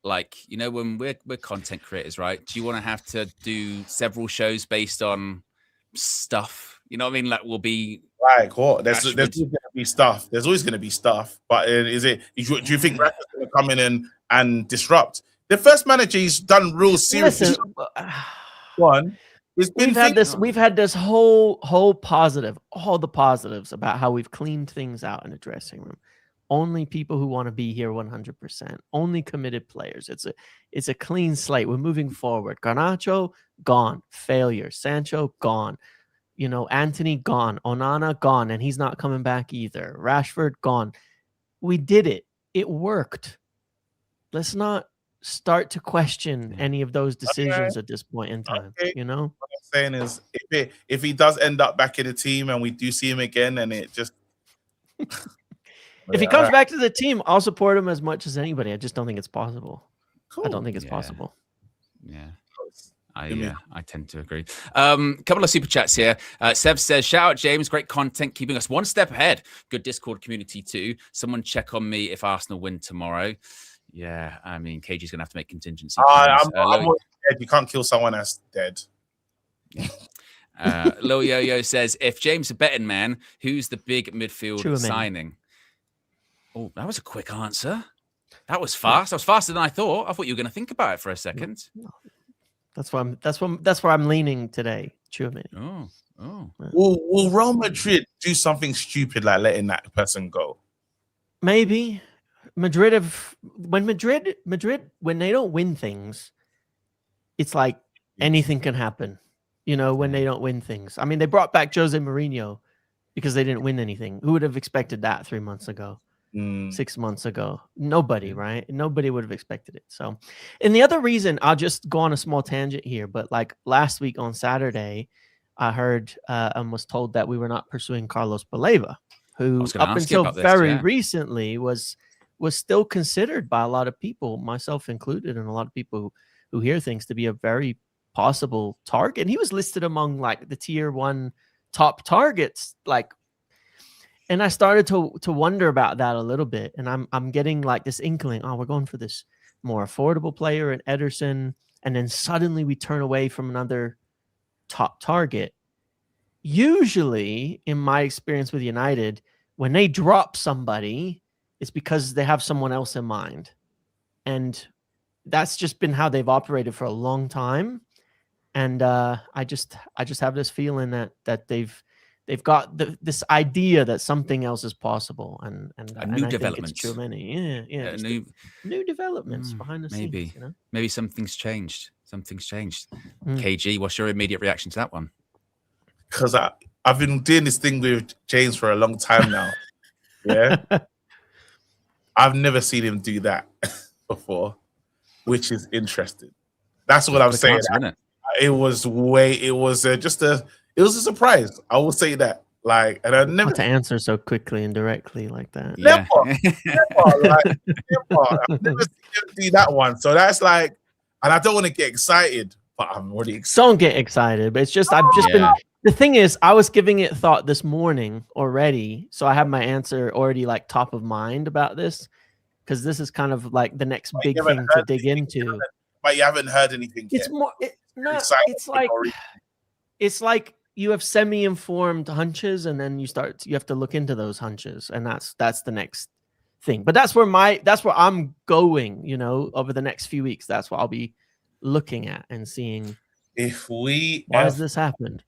like, when we're content creators, right? Do you want to have to do several shows based on stuff? You know what I mean? Like, we'll be like what? There's always going to be stuff. There's always going to be stuff. But do you think Rashford's going to come in and disrupt? The first manager he's done real serious. One, we've had this whole positive, all the positives about how we've cleaned things out in the dressing room. Only people who want to be here 100%. Only committed players. It's a clean slate. We're moving forward. Garnacho gone, failure. Sancho gone. Anthony gone. Onana gone, and he's not coming back either. Rashford gone. We did it. It worked. Let's not start to question any of those decisions at this point in time. What I'm saying is, if he does end up back in the team and we do see him again, and it just if he comes back to the team, I'll support him as much as anybody. I just don't think it's possible. Cool. I don't think it's possible. Yeah. I tend to agree. Couple of super chats here. Sev says, shout out James, great content, keeping us one step ahead. Good Discord community too. Someone check on me if Arsenal win tomorrow. Yeah, I mean, KG's going to have to make contingency plans. I'm dead. You can't kill someone that's dead. Yeah. Lil Yo-Yo says, if James is a betting man, who's the big midfield signing? Oh, that was a quick answer. That was fast. That was faster than I thought. I thought you were going to think about it for a second. No. That's where I'm leaning today. Tchouaméni. Oh. Will Real Madrid do something stupid like letting that person go? Maybe. Madrid when they don't win things, it's like anything can happen. You know, when they don't win things. I mean, they brought back Jose Mourinho because they didn't win anything. Who would have expected that 3 months ago? 6 months ago? Nobody, right? Nobody would have expected it. So, and the other reason, I'll just go on a small tangent here, but like last week on Saturday, I heard and was told that we were not pursuing Carlos Baleva, who up until very recently was still considered by a lot of people, myself included, and a lot of people who hear things, to be a very possible target. And he was listed among like the tier 1 top targets, like. And I started to wonder about that a little bit, and I'm getting like this inkling. Oh, we're going for this more affordable player in Ederson, and then suddenly we turn away from another top target. Usually, in my experience with United, when they drop somebody, it's because they have someone else in mind, and that's just been how they've operated for a long time. And I just have this feeling that they've got this idea that something else is possible, and a new development. It's Tchouaméni. Yeah. New developments behind the scenes. You know? Maybe something's changed. KG, what's your immediate reaction to that one? Because I've been doing this thing with James for a long time now. Yeah, I've never seen him do that before, which is interesting. That's what I'm saying. It was a surprise. I will say that. Like, and I never to answer so quickly and directly like that. Yeah. Never. I've never seen him do that one. So that's like, and I don't want to get excited, but I'm already excited. Don't get excited, but it's just I've just been. The thing is, I was giving it thought this morning already, so I have my answer already like top of mind about this, because this is kind of like the next big thing to dig into. But you haven't heard anything yet. It's more. It's like you have semi-informed hunches, and then you have to look into those hunches, and that's the next thing. But that's where I'm going, you know, over the next few weeks. That's what I'll be looking at and seeing. Why has this happened?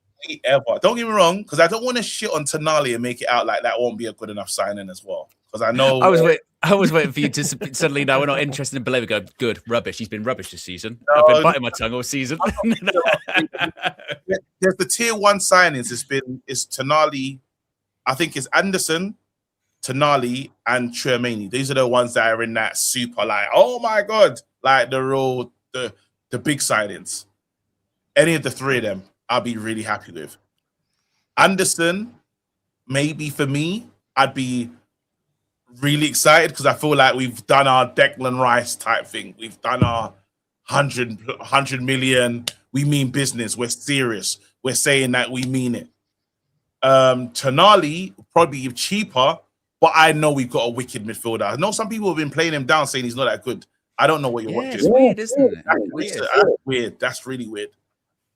Don't get me wrong, because I don't want to shit on Tonali and make it out like that won't be a good enough signing as well. Because I know I was waiting for you to suddenly now we're not interested in Baleva. Go good rubbish. He's been rubbish this season. I've been biting my tongue all season. There's the tier 1 signings. It's Tonali. I think it's Anderson, Tonali, and Tchouaméni. These are the ones that are in that super like, oh my god, like the big signings. Any of the 3 of them, I'll be really happy with. Anderson, maybe for me, I'd be really excited because I feel like we've done our Declan Rice type thing. We've done our 100 million. We mean business. We're serious. We're saying that we mean it. Tonali probably cheaper, but I know we've got a wicked midfielder. I know some people have been playing him down, saying he's not that good. I don't know what you're watching. It's weird, isn't it? That's weird. That's really weird.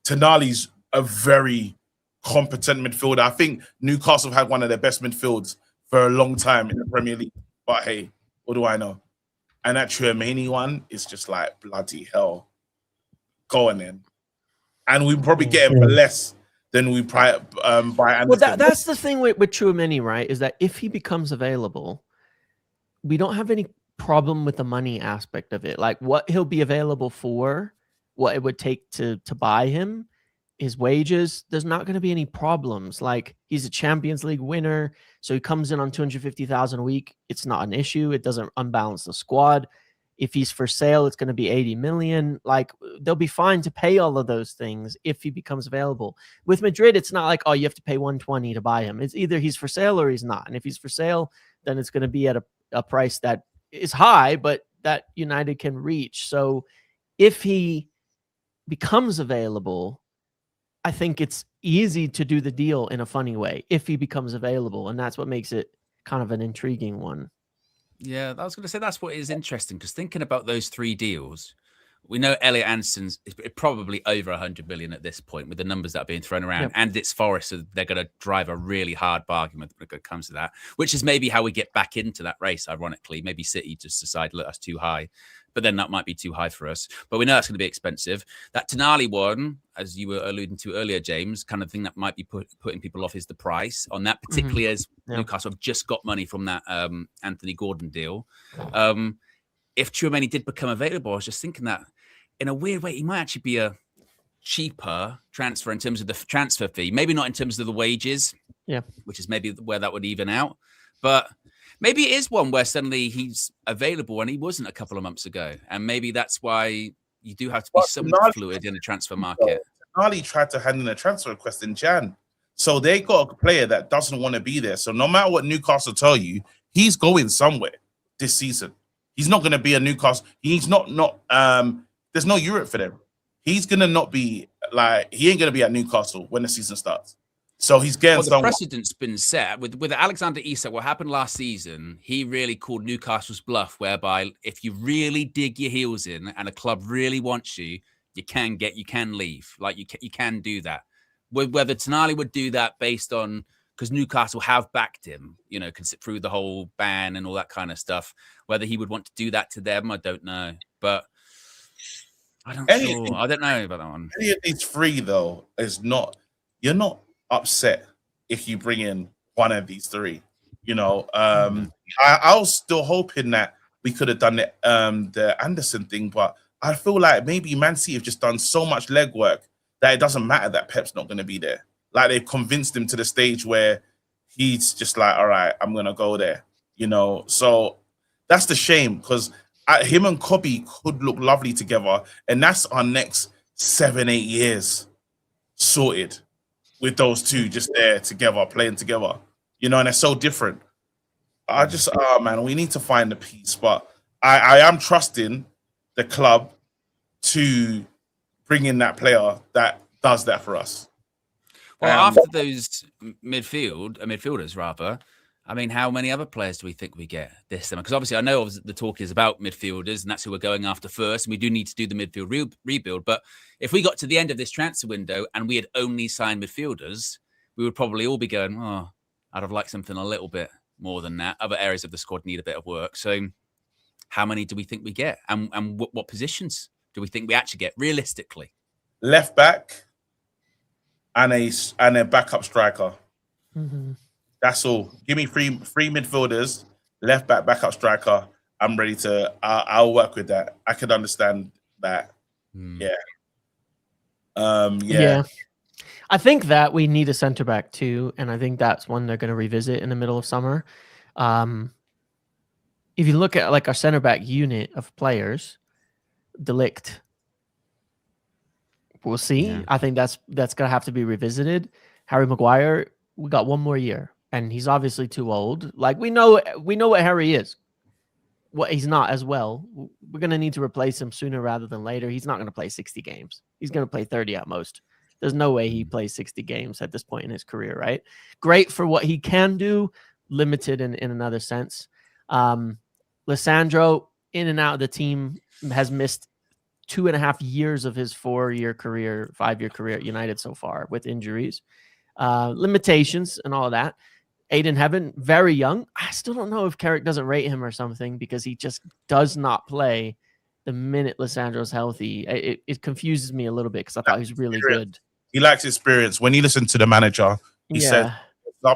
Tonali's a very competent midfielder. I think Newcastle had one of their best midfields for a long time in the Premier League. But hey, what do I know? And that Tchouaméni one is just like bloody hell. Go on then. And we probably get him for less than we buy Anderson. Well, that's the thing with Tchouaméni, right? Is that if he becomes available, we don't have any problem with the money aspect of it. Like what he'll be available for, what it would take to buy him, his wages, there's not going to be any problems. Like he's a Champions League winner, so he comes in on 250,000 a week. It's not an issue. It doesn't unbalance the squad. If he's for sale, it's going to be 80 million. Like they'll be fine to pay all of those things if he becomes available. With Madrid, it's not like, oh, you have to pay 120 to buy him. It's either he's for sale or he's not. And if he's for sale, then it's going to be at a price that is high, but that United can reach. So if he becomes available, I think it's easy to do the deal in a funny way if he becomes available. And that's what makes it kind of an intriguing one. Yeah, I was going to say that's what is interesting, because thinking about those 3 deals, We know Elliot Anderson's probably over 100 million at this point with the numbers that are being thrown around, and it's Forest, so they're going to drive a really hard bargain when it comes to that, which is maybe how we get back into that race, ironically. Maybe City just decide, look, that's too high, but then that might be too high for us. But we know that's going to be expensive. That Tonali one, as you were alluding to earlier, James, kind of thing that might be putting people off is the price on that, particularly as Newcastle have just got money from that Anthony Gordon deal. If Tchouaméni did become available, I was just thinking that in a weird way, he might actually be a cheaper transfer in terms of the transfer fee. Maybe not in terms of the wages, which is maybe where that would even out. But maybe it is one where suddenly he's available and he wasn't a couple of months ago. And maybe that's why you do have to be somewhat fluid in the transfer market. Tonali tried to hand in a transfer request in Jan. So they got a player that doesn't want to be there. So no matter what Newcastle tell you, he's going somewhere this season. He's not going to be a Newcastle. He's not there's no Europe for them. He's going to not be he ain't going to be at Newcastle when the season starts. So he's getting the precedent's been set with Alexander Isak. What happened last season, he really called Newcastle's bluff, whereby if you really dig your heels in and a club really wants you, you can leave. Like you can do that. Whether Tonali would do that based on, because Newcastle have backed him, through the whole ban and all that kind of stuff. Whether he would want to do that to them, I don't know. But I don't know about that one. Any of these three, though, you're not upset if you bring in one of these three. I was still hoping that we could have done the Anderson thing, but I feel like maybe Man City have just done so much legwork that it doesn't matter that Pep's not going to be there. Like they've convinced him to the stage where he's just like, all right, I'm going to go there. So that's the shame, because him and Kobe could look lovely together, and that's our next 7-8 years sorted with those two just there together, playing together, and they're so different. I just, man, we need to find the peace, but I am trusting the club to bring in that player that does that for us. Well, after those midfielders rather, I mean, how many other players do we think we get this summer? Because obviously I know the talk is about midfielders, and that's who we're going after first. And we do need to do the midfield rebuild. But if we got to the end of this transfer window and we had only signed midfielders, we would probably all be going, oh, I'd have liked something a little bit more than that. Other areas of the squad need a bit of work. So how many do we think we get? And what positions do we think we actually get realistically? Left back and a backup striker. Mm-hmm. That's all. Give me three midfielders, left back, backup striker. I'm ready to. I'll work with that. I can understand that. Yeah. Yeah. I think that we need a center back too, and I think that's one they're going to revisit in the middle of summer. If you look at our center back unit of players, De Ligt, we'll see. Yeah. I think that's going to have to be revisited. Harry Maguire, we got one more year. And he's obviously too old. We know what Harry is. What he's not as well. We're going to need to replace him sooner rather than later. He's not going to play 60 games. He's going to play 30 at most. There's no way he plays 60 games at this point in his career, right? Great for what he can do, limited in another sense. Lissandro, in and out of the team, has missed 2.5 years of his 5-year career at United so far with injuries. Limitations and all of that. Aiden Heaven, very young. I still don't know if Carrick doesn't rate him or something, because he just does not play the minute Lissandro's healthy. It confuses me a little bit because I thought he was really good. He lacks experience. When you listen to the manager, he said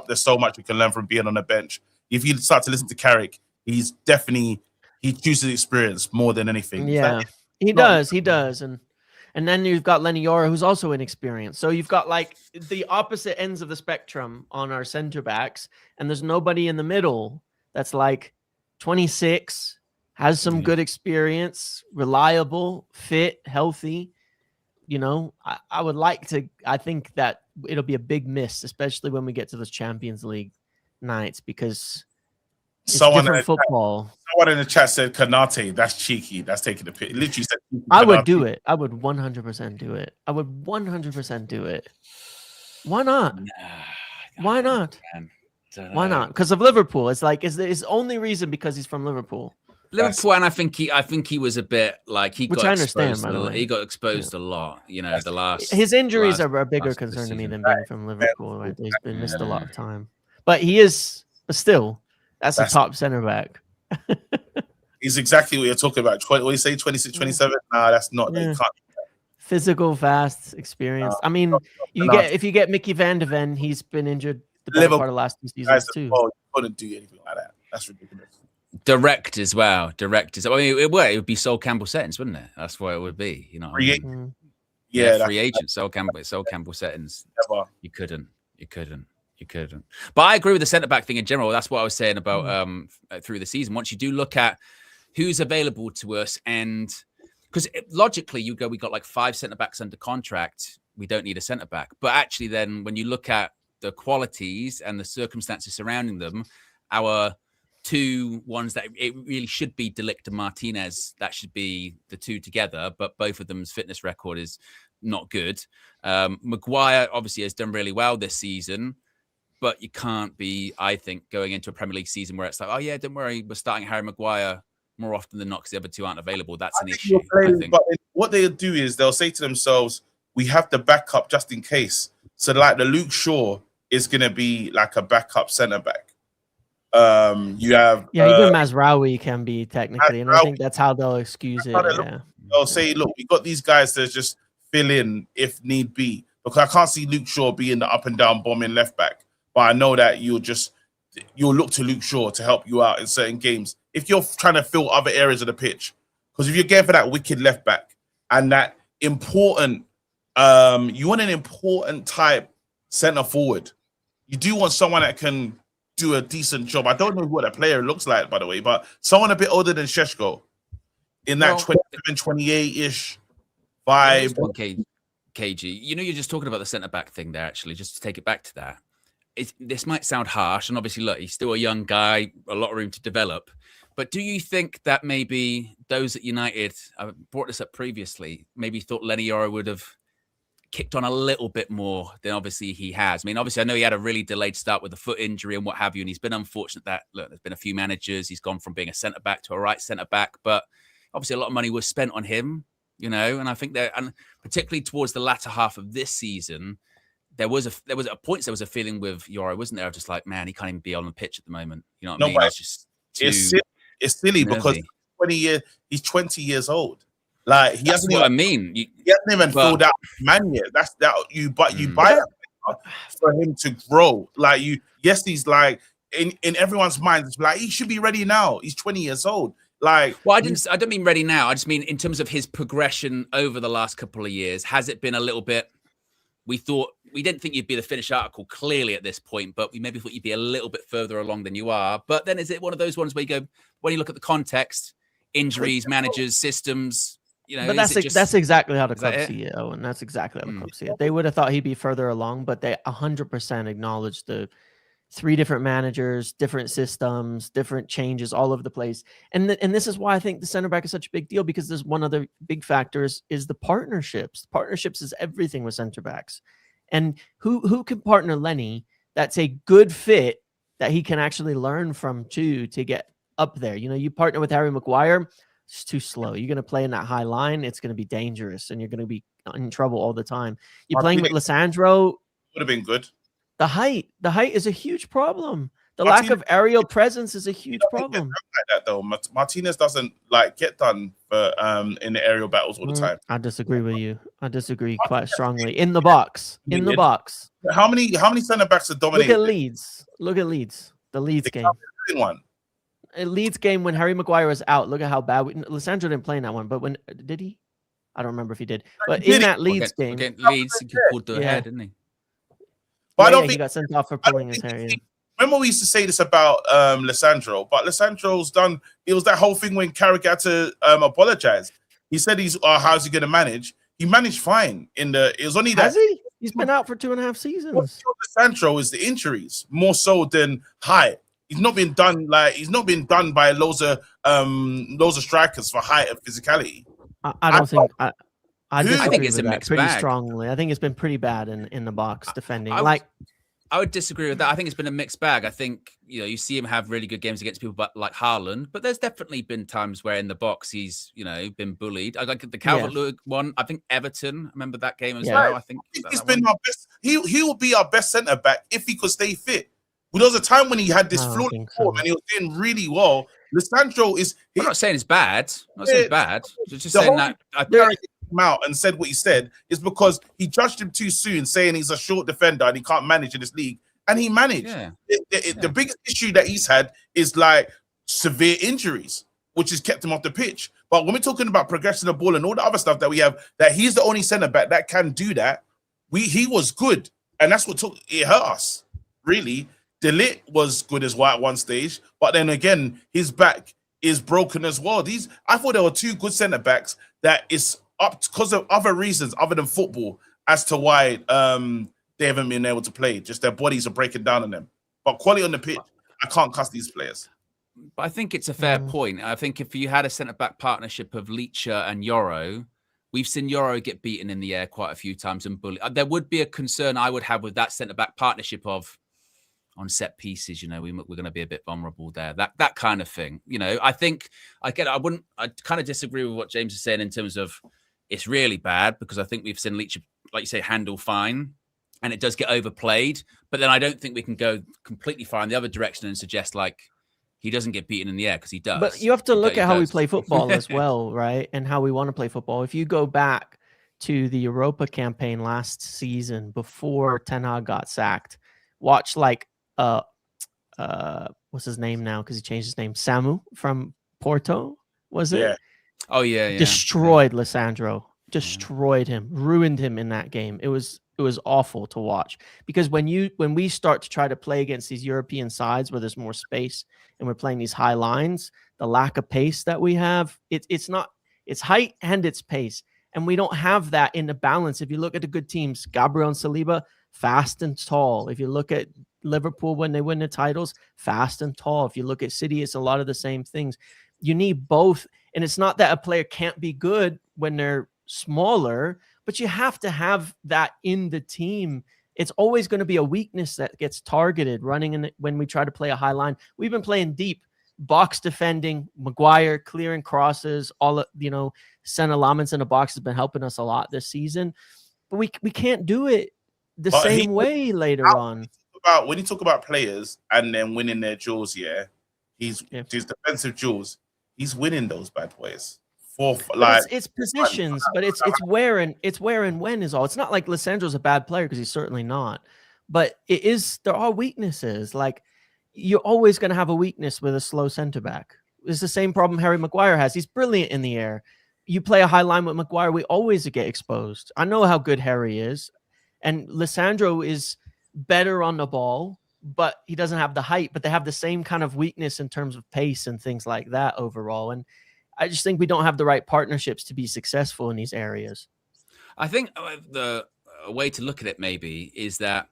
there's so much we can learn from being on the bench. If you start to listen to Carrick, he chooses experience more than anything. Yeah, he does. And then you've got Lenny Yora, who's also inexperienced. So you've got the opposite ends of the spectrum on our center backs, and there's nobody in the middle that's 26, has some good experience, reliable, fit, healthy. I would like to. I think that it'll be a big miss, especially when we get to those Champions League nights, because it's different football. Someone in the chat said Kanate. That's cheeky. That's taking the piss. Literally said I would do it. I would 100% do it. I would 100% do it. Why not? Why not? Why not? Because of Liverpool. It's the only reason because he's from Liverpool. Liverpool, and I think he was a bit like he Which got I understand, exposed. by the way. He got exposed a lot. You know, the last his injuries last- are a bigger last concern to me season. than being from Liverpool. Right? He's been missed a lot of time, but still, that's a top center back. He's exactly what you're talking about. What do you say, 26, 27? Nah, that's not. Yeah. You can't. Physical, fast, experienced. I mean, if you get Mickey Van de Ven, he's been injured the better part of the last 2 seasons too. You couldn't do anything like that. That's ridiculous. Direct as well. I mean, it would be Sol Campbell settings, wouldn't it? That's what it would be. You know, what I mean? Free agent. Sol Campbell settings. Never. You couldn't. But I agree with the centre back thing in general. That's what I was saying about through the season. Once you do look at who's available to us, and because logically you go, we got like 5 centre backs under contract. We don't need a centre back. But actually, then when you look at the qualities and the circumstances surrounding them, our 2 ones that it really should be De Ligt and Martinez. That should be the 2 together. But both of them's fitness record is not good. Maguire obviously has done really well this season. But you can't be, I think, going into a Premier League season where it's like, oh, yeah, don't worry, we're starting Harry Maguire more often than not because the other 2 aren't available. That's an issue. I think. But what they'll do is they'll say to themselves, we have the backup just in case. So, like, the Luke Shaw is going to be like a backup centre-back. You have... even Mazraoui can be technically, and I think that's how they'll excuse it. They'll say, look, we got these guys to just fill in if need be. Because I can't see Luke Shaw being the up-and-down bombing left-back. But I know that you'll look to Luke Shaw to help you out in certain games if you're trying to fill other areas of the pitch. Because if you're going for that wicked left back and that important, you want an important type centre forward. You do want someone that can do a decent job. I don't know what a player looks like, by the way, but someone a bit older than Šeško in that 27, 28-ish vibe. KG, you know, you're just talking about the centre back thing there. Actually, just to take it back to that. This might sound harsh, and obviously, look, he's still a young guy, a lot of room to develop. But do you think that maybe those at United, I brought this up previously, maybe thought Lenny Yoro would have kicked on a little bit more than obviously he has? I mean, obviously, I know he had a really delayed start with a foot injury and what have you, and he's been unfortunate that, look, there's been a few managers. He's gone from being a centre-back to a right centre-back, but obviously a lot of money was spent on him, you know, and I think that, and particularly towards the latter half of this season, there was a feeling with Yoro, wasn't there? Just like, man, he can't even be on the pitch at the moment. You know what I mean? It's just it's silly because he's 20 years old. Like he hasn't even, he hasn't even filled out man yet. That's that you buy that for him to grow. Like he's like in everyone's mind, it's like he should be ready now. He's 20 years old. Like, well, I don't mean ready now. I just mean in terms of his progression over the last couple of years. Has it been a little bit? We didn't think you'd be the finished article clearly at this point, but we maybe thought you'd be a little bit further along than you are. But then is it one of those ones where you go, when you look at the context, injuries, managers, systems, you know? But that's exactly how the club see it, and that's exactly how the club see it. They would have thought he'd be further along, but they 100% acknowledge the 3 different managers, different systems, different changes all over the place. And this is why I think the center back is such a big deal, because there's one other big factor is the partnerships. Partnerships is everything with center backs. And who can partner Lenny that's a good fit that he can actually learn from too to get up there? You know, you partner with Harry Maguire, it's too slow. You're going to play in that high line, it's going to be dangerous, and you're going to be in trouble all the time. You're playing with Lisandro. Would have been good. The height is a huge problem. The lack of aerial presence is a huge problem. Like that though, Martinez doesn't like get done for in the aerial battles all the time. I disagree with you. I disagree quite strongly. In the box. How many centre backs are dominating? Look at Leeds. The Leeds game. One. A Leeds game when Harry Maguire was out. Look at how bad. Lisandro didn't play in that one, but when did he? I don't remember if he did. But in that Leeds game, Leeds, he pulled the head, didn't he? But I don't think he got sent off for pulling his hair. Remember, we used to say this about Lisandro, but Lisandro's done. It was that whole thing when Carrick had to apologize. He said how's he going to manage? He managed fine. It was only that. Has he? He's been out for 2.5 seasons. What's Lisandro is the injuries more so than height. He's not been done by loads of strikers for height and physicality. I don't think. I think it's a mixed pretty bag. Strongly. I think it's been pretty bad in the box defending. I would disagree with that. I think it's been a mixed bag. I think, you see him have really good games against people but like Haaland, but there's definitely been times where in the box he's, been bullied. I like the Calvert-Lewin one. I think Everton, remember that game as well? I think he's been our best. He will be our best centre back if he could stay fit. Well, there was a time when he had this flawless form and he was doing really well. Lissandro is. I'm not saying it's bad. I'm not saying it's bad. Just saying that. Carrick came out and said what he said is because he judged him too soon, saying he's a short defender and he can't manage in this league. And he managed. Yeah. The biggest issue that he's had is like severe injuries, which has kept him off the pitch. But when we're talking about progressing the ball and all the other stuff that we have, that he's the only centre back that can do that. He was good, and that's what it hurt us really. De Ligt was good as well at one stage, but then again, his back is broken as well. I thought there were two good centre backs that is up because of other reasons other than football as to why they haven't been able to play. Just their bodies are breaking down on them. But quality on the pitch, I can't cuss these players. But I think it's a fair point. I think if you had a centre back partnership of Leacher and Yoro, we've seen Yoro get beaten in the air quite a few times and bullied. There would be a concern I would have with that centre back partnership of on set pieces, we're going to be a bit vulnerable there. That kind of thing. I think I kind of disagree with what James is saying in terms of it's really bad because I think we've seen Leach, like you say, handle fine and it does get overplayed. But then I don't think we can go completely far in the other direction and suggest like he doesn't get beaten in the air because he does. But you have to look at how we play football as well, right? And how we want to play football. If you go back to the Europa campaign last season before Ten Hag got sacked, watch like what's his name now? Because he changed his name. Samu from Porto, was it? Yeah. Oh yeah. Destroyed Lissandro. Destroyed him. Ruined him in that game. It was awful to watch because when we start to try to play against these European sides where there's more space and we're playing these high lines, the lack of pace that we have, it's height and it's pace, and we don't have that in the balance. If you look at the good teams, Gabriel and Saliba, fast and tall. If you look at Liverpool when they win the titles, fast and tall. If you look at City, it's a lot of the same things. You need both. And it's not that a player can't be good when they're smaller, but you have to have that in the team. It's always going to be a weakness that gets targeted running in when we try to play a high line. We've been playing deep, box defending, Maguire clearing crosses, Senna Lamens in the box has been helping us a lot this season, but we can't do it the same way later on. When you talk about players and then winning their duels, his defensive duels, he's winning those bad boys. It's positions, but it's where and when is all. It's not like Lissandro's a bad player because he's certainly not, but there are weaknesses. Like you're always going to have a weakness with a slow center back. It's the same problem Harry Maguire has. He's brilliant in the air. You play a high line with Maguire, we always get exposed. I know how good Harry is, and Lissandro is better on the ball, but he doesn't have the height, but they have the same kind of weakness in terms of pace and things like that overall. And I just think we don't have the right partnerships to be successful in these areas. I think the way to look at it maybe is that,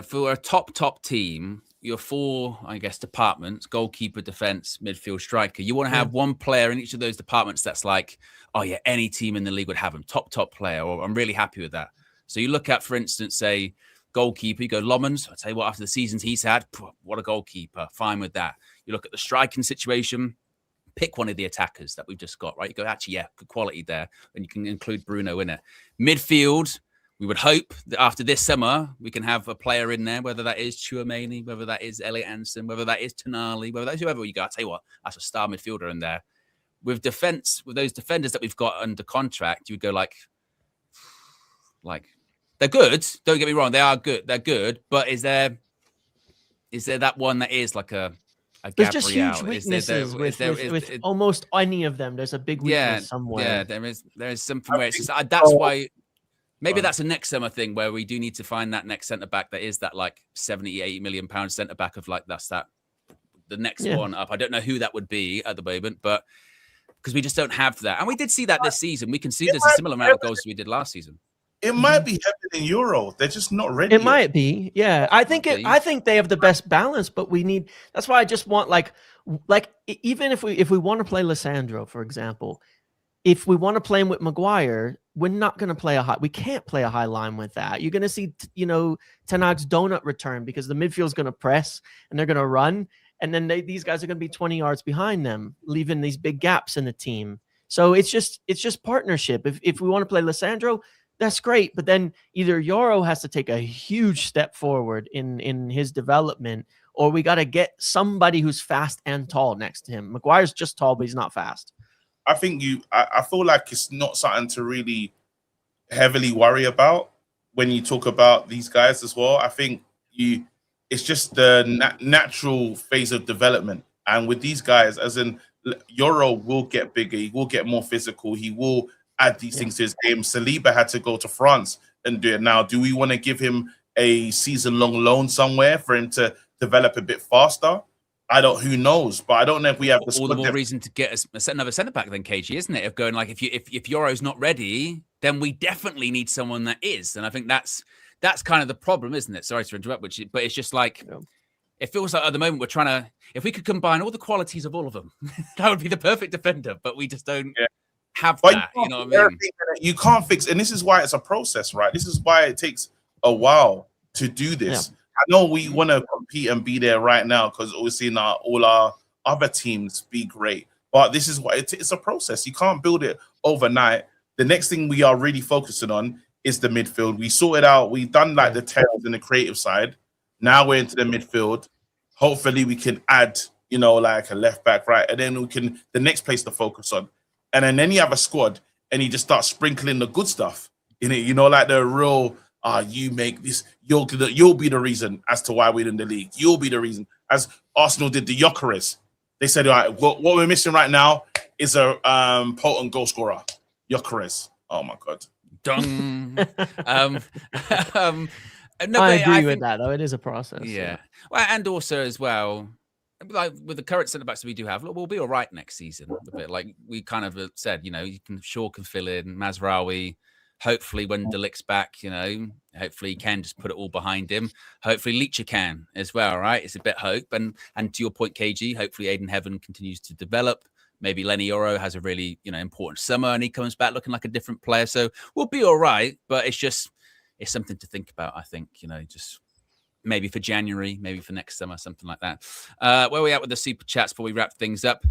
for a top team, your four, I guess, departments, goalkeeper, defense, midfield, striker, you want to have one player in each of those departments that's like, oh yeah, any team in the league would have him, top player, or I'm really happy with that. So you look at, for instance, say, goalkeeper, you go Lomans. I'll tell you what, after the seasons he's had, what a goalkeeper, fine with that. You look at the striking situation, pick one of the attackers that we've just got, right? You go, actually, yeah, good quality there. And you can include Bruno in it. Midfield, we would hope that after this summer, we can have a player in there, whether that is Tchouameni, whether that is Elliot Anderson, whether that is Tonali, whether that's whoever you go. I'll tell you what, that's a star midfielder in there. With defense, with those defenders that we've got under contract, you would go like, they're good. Don't get me wrong. They are good. They're good. But is there that one that is like a There's Gabriel? just huge weaknesses with almost any of them. There's a big weakness somewhere. Yeah, there is something where it's just, that's why maybe that's a next summer thing where we do need to find that next centre back that is that like 70, 80 million pound centre back of like the next one up. I don't know who that would be at the moment, but because we just don't have that. And we did see that this season. We can see there's a similar amount of goals as we did last season. It might be happening in Euro. They're just not ready. It might be. Yeah. I think they have the best balance, but that's why I just want like even if we want to play Lissandro, for example, if we want to play him with Maguire, we're not going to play we can't play a high line with that. You're going to see, Ten Hag's donut return because the midfield's going to press and they're going to run. And then these guys are going to be 20 yards behind them, leaving these big gaps in the team. So it's just partnership. If we want to play Lissandro, that's great. But then either Yoro has to take a huge step forward in his development, or we got to get somebody who's fast and tall next to him. Maguire's just tall, but he's not fast. I think I feel like it's not something to really heavily worry about when you talk about these guys as well. I think it's just the natural phase of development. And with these guys, as in Yoro will get bigger, he will get more physical, he will add these things to his game. Saliba had to go to France and do it. Now, do we want to give him a season-long loan somewhere for him to develop a bit faster? Who knows? But I don't know if we have all the more reason to get another centre back than KG, isn't it? Of going like, if Yoro's not ready, then we definitely need someone that is. And I think that's kind of the problem, isn't it? Sorry to interrupt, but it's just like it feels like at the moment we're trying to. If we could combine all the qualities of all of them, that would be the perfect defender. But we just don't have that. You know what I mean? You can't fix, and this is why it's a process, right? This is why it takes a while to do this. Yeah. I know we want to compete and be there right now because we're seeing all our other teams be great. But this is why it's a process. You can't build it overnight. The next thing we are really focusing on is the midfield. We sorted out. We've done like the tails and the creative side. Now we're into the midfield. Hopefully we can add, like a left back, right? And then the next place to focus on. And then you have a squad and you just start sprinkling the good stuff in it, like the real... you make this, you'll be the reason as to why we're in the league. You'll be the reason. As Arsenal did the Gyökeres. They said, all right, what we're missing right now is a potent goal scorer. Gyökeres. Oh, my God. Dung. No, I agree with that, though. It is a process. Yeah. Well, and also as well, like with the current centre backs that we do have, we'll be all right next season. A bit like we kind of said, Shaw can fill in, Mazraoui. Hopefully, when De Ligt's back, hopefully he can just put it all behind him. Hopefully, Leacher can as well, right? It's a bit hope. And to your point, KG, hopefully Aiden Heaven continues to develop. Maybe Lenny Yoro has a really, important summer and he comes back looking like a different player. So we'll be all right. But it's something to think about, I think, just maybe for January, maybe for next summer, something like that. Where are we at with the super chats before we wrap things up?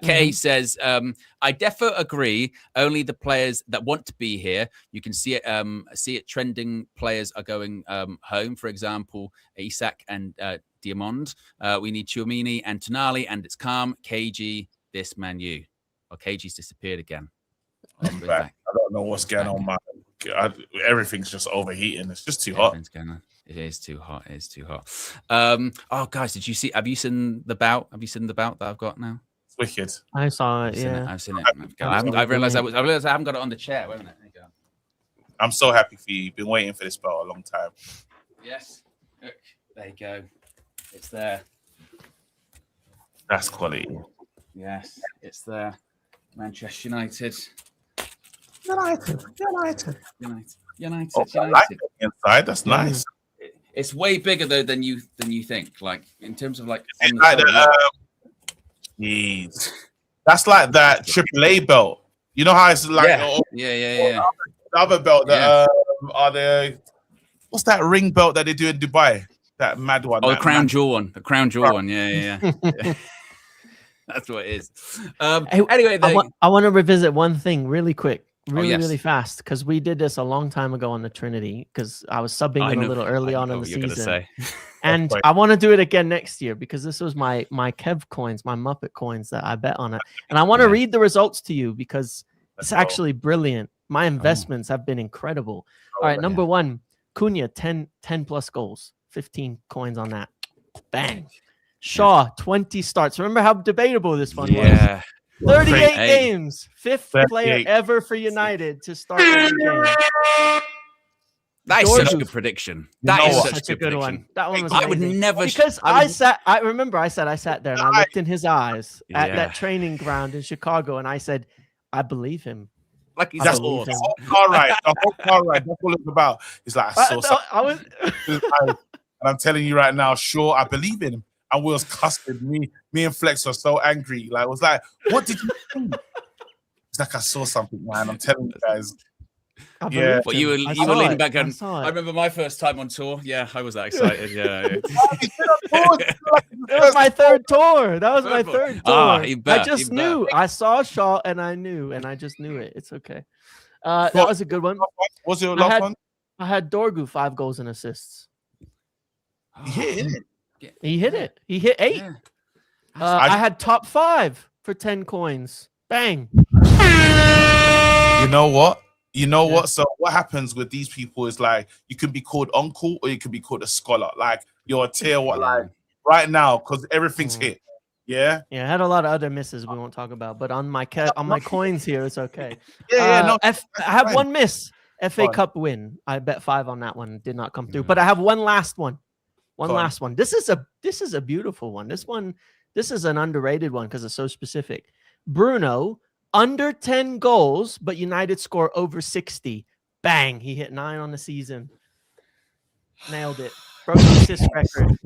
Kay says, I defo agree. Only the players that want to be here. You can see it trending. Players are going home. For example, Isak and Diamond. We need Tchouaméni and Tonali, and it's calm. KG, this Man U. Oh, KG's disappeared again. I'm back. I don't know what's going on, man. Everything's just overheating. It's just too hot. It is too hot. It is too hot. Oh, guys, have you seen the bout? Have you seen the bout that I've got now? It's wicked. I saw it. I've seen it. I realized I haven't got it on the chair. Wait a minute. There you go. I'm so happy for you. You've been waiting for this bout a long time. Yes. Look, there you go. It's there. That's quality. Yes, it's there. Manchester United. United. Oh, I like it inside. That's nice. It's way bigger though than you think. Like in terms of like. Jeez, that's like that AAA belt. You know how it's like. Yeah. The other belt that are the. What's that ring belt that they do in Dubai? That mad one. Oh, the crown jewel one. The crown jewel one. Yeah. That's what it is. Anyway, I want to revisit one thing really quick. Really fast, because we did this a long time ago on the Trinity, because I was subbing a little early on in the season. And I want to do it again next year, because this was my Kev coins, my Muppet coins that I bet on it. And I want to read the results to you, because it's actually brilliant. My investments have been incredible. All right, number one, Cunha, 10 plus goals, 15 coins on that. Bang. Shaw, 20 starts. Remember how debatable this one was? 38 games, fifth player ever for United to start every game. That is such a good prediction. That is such a good prediction. One. That one was I would never. Because I sat there and I looked in his eyes at that training ground in Chicago, and I said, I believe him. Like he's that's all. The whole car ride. That's all it's about. He's like, and I'm telling you right now, sure, I believe in him. And we was cussing. Me and Flex were so angry. Like, it was like, what did you think? It's like, I saw something, man. I'm telling you guys. Yeah. But you were saw leaning it. back I and saw I it. remember my first time on tour. Yeah, I was that excited. Yeah. That was my third tour. That was my third tour. Ah, even better, I just even better. knew. I saw Shaw and I knew, and I just knew it. It's okay. That was a good one. What's your last one? I had Dorgu 5 goals and assists. He hit it. He hit it. He hit 8. Yeah. I had top 5 for 10 coins. Bang. You know what? You know what? So what happens with these people is like you can be called uncle or you can be called a scholar. Like you're a tier what like right now because everything's hit. Yeah. Yeah, I had a lot of other misses we won't talk about, but on my coins here, it's okay. No. I have fine. one miss. FA Fine. Cup win. I bet 5 on that one. Did not come through. But I have one last one. Last one. This is a beautiful one. This is an underrated one because it's so specific. Bruno, under 10 goals, but United score over 60. Bang. He hit 9 on the season. Nailed it. Broke the assist record.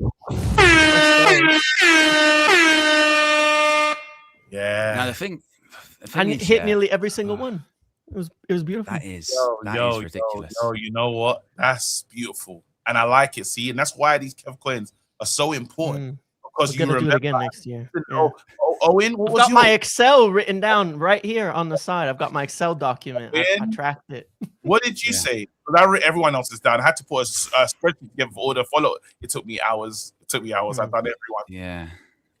Yeah. Now the thing And is, hit nearly every single one. It was beautiful. That is ridiculous. You know what? That's beautiful, and I like it. See, and that's why these Kev coins are so important because We're you gonna do remember it again next year. Owen, what I've was got your my Excel written down right here on the side. I've got my Excel document. I tracked it. What did you say? Because I wrote everyone else's down. I had to put a spreadsheet together for all the follow. It took me hours. I've done everyone. Yeah.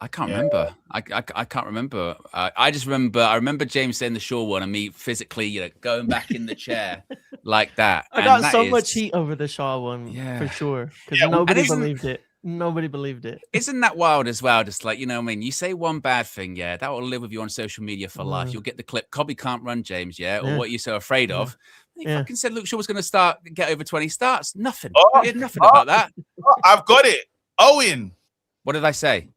I can't remember. I can't remember. I just remember. I remember James saying the Shaw one and me physically, going back in the chair like that. I got so much heat over the Shaw one for sure because nobody believed it. Nobody believed it. Isn't that wild as well? Just like, you say one bad thing, that will live with you on social media for life. You'll get the clip. Cobby can't run, James, or what you're so afraid of. He fucking said Luke Shaw was going to get over 20 starts. Nothing. He had nothing about that. I've got it. Owen. What did I say?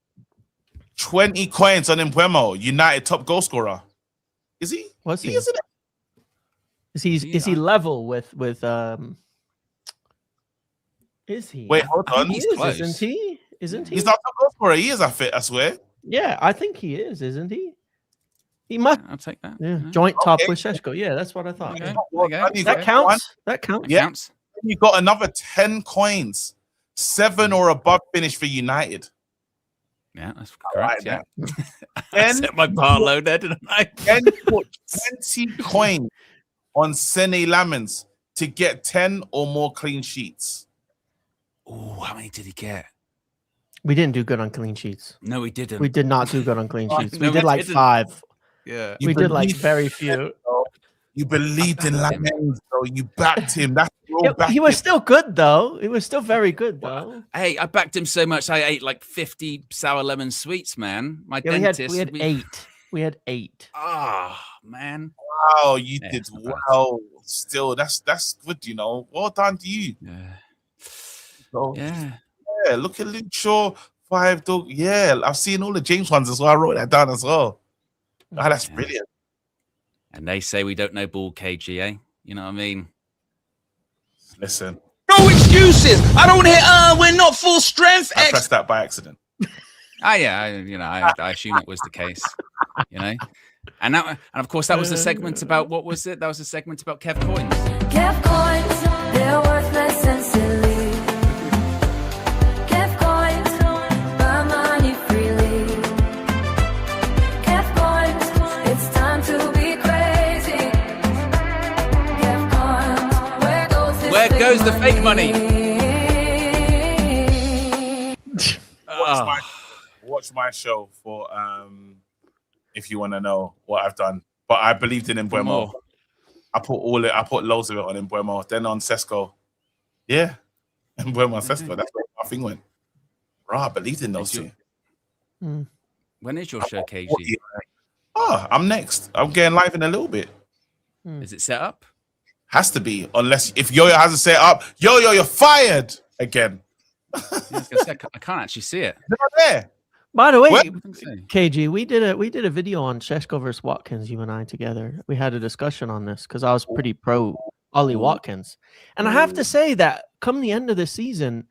20 coins on Mbuemo, United top goal scorer. Is he? Was he? Isn't it? Is he level with Is he? Wait, hold on. Isn't he? Isn't he? He's not top goal scorer. He is, I swear. Yeah, I think he is, isn't he? He must. I'll take that. Yeah, joint top with Šeško. Yeah, that's what I thought. Okay. That counts. That counts. Yeah. You got another 10 coins. 7 or above finish for United. Yeah, that's correct. Right, I set my bar low there, didn't I? Then put 20 coins on Sene Lamens to get 10 or more clean sheets. Oh, how many did he get? We didn't do good on clean sheets. No, we didn't. We did not do good on clean sheets. No, we did like didn't. 5. Yeah. We did like very few. You believed in Lamens, though. You backed him. That's he was still good, though. He was still very good, though. Hey, I backed him so much I ate like 50 sour lemon sweets, man. My dentist. We had 8. We had 8. Ah, man. Wow, you did well. Still, that's good, Well done to you. Yeah. So, yeah, look at Luke Shaw, 5 dog. Yeah, I've seen all the James ones as well. I wrote that down as well. Oh, that's brilliant. And they say we don't know ball, KG, eh? You know what I mean? Listen. No excuses. I don't hear, we're not full strength. I pressed that by accident. I assume it was the case, And of course, that was the segment about, what was it? That was a segment about Kev Coins. Kev Coins, they're worthless and silly. Kev Coins, buy money freely. Kev Coins, it's time to be crazy. Kev Coins, where goes the fake money? Watch my show for if you want to know what I've done. But I believed in Mbuemo. I put loads of it on Mbuemo. Then on Šeško. Yeah. Mbuemo and Šeško. That's where my thing went. Bro, I believed in those two. When is your show, KG? I'm next. I'm getting live in a little bit. Is it set up? Has to be. Unless if Yo-Yo hasn't set up, Yo-Yo, you're fired again. I can't actually see it. They're not there. By the way, KG, we did a video on Šeško versus Watkins, you and I together. We had a discussion on this because I was pretty pro Ollie Watkins. And I have to say that come the end of the season,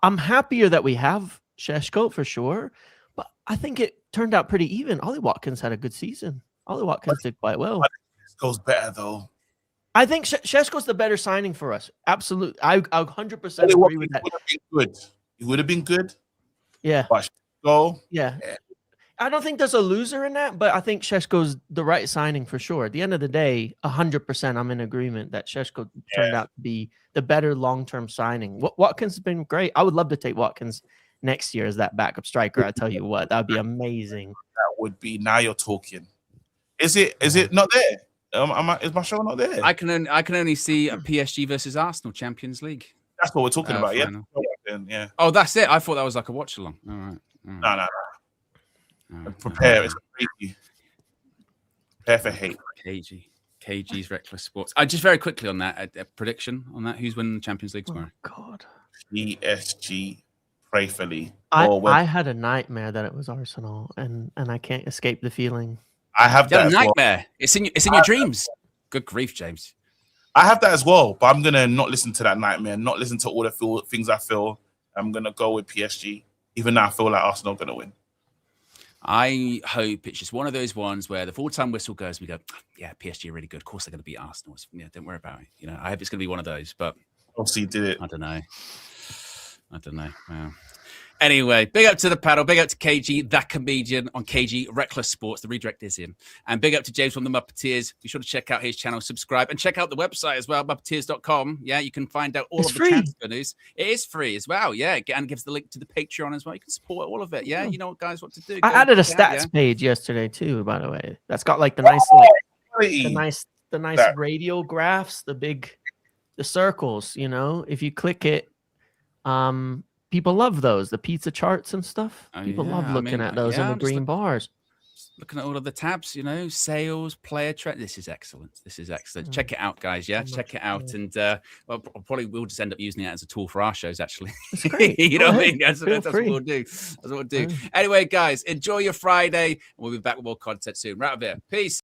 I'm happier that we have Šeško for sure. But I think it turned out pretty even. Ollie Watkins had a good season. Ollie Watkins did quite well. This goes better though. I think Šeško's the better signing for us. Absolutely. I 100% agree with that. Would have been good. He would have been good. Yeah. But Šeško, Yeah. I don't think there's a loser in that, but I think Šeško's the right signing for sure. At the end of the day, 100% I'm in agreement that Šeško turned out to be the better long-term signing. Watkins has been great. I would love to take Watkins next year as that backup striker. I tell you what, that would be amazing. that would be, now you're talking. Is it not there? Is my show not there? I can only see a PSG versus Arsenal Champions League. That's what we're talking about. Final. Yeah. Oh, that's it. I thought that was like a watch along. All right. No. Prepare. It's crazy. Prepare for hate. KG's Reckless Sports. Just very quickly on that, a prediction on that. Who's winning the Champions League tomorrow? Oh, God. PSG, prayerfully. I had a nightmare that it was Arsenal, and I can't escape the feeling. I have that a as nightmare. Well. It's in your dreams. Good grief, James. I have that as well, but I'm gonna not listen to that nightmare, not listen to all the things I feel. I'm gonna go with PSG, even though I feel like Arsenal are gonna win. I hope it's just one of those ones where the full-time whistle goes, we go, yeah, PSG are really good. Of course they're going to beat Arsenal. Yeah, don't worry about it. You know, I hope it's going to be one of those, but Obviously did it. I don't know. Wow. Anyway, big up to the paddle. Big up to KG, that comedian on KG Reckless Sports. The redirect is in. And big up to James from the Muppeteers. Be sure to check out his channel, subscribe, and check out the website as well, Muppeteers.com. Yeah, you can find out all It's of free. the transfer news. It is free as well. Yeah, and gives the link to the Patreon as well. You can support all of it. Yeah, you know what, guys, what to do. I Go added a check out, stats page yesterday too, by the way. That's got like the nice, the nice radial graphs, the circles. You know, if you click it, people love those, the pizza charts and stuff. People love looking at those in the green bars. Looking at all of the tabs, you know, sales, player trend. This is excellent. Check it out, guys. Yeah, check it out. And well, probably we'll just end up using it as a tool for our shows, actually. You know what I mean? That's what we'll do. That's what we'll do. Anyway, guys, enjoy your Friday. We'll be back with more content soon. Right up here. Peace.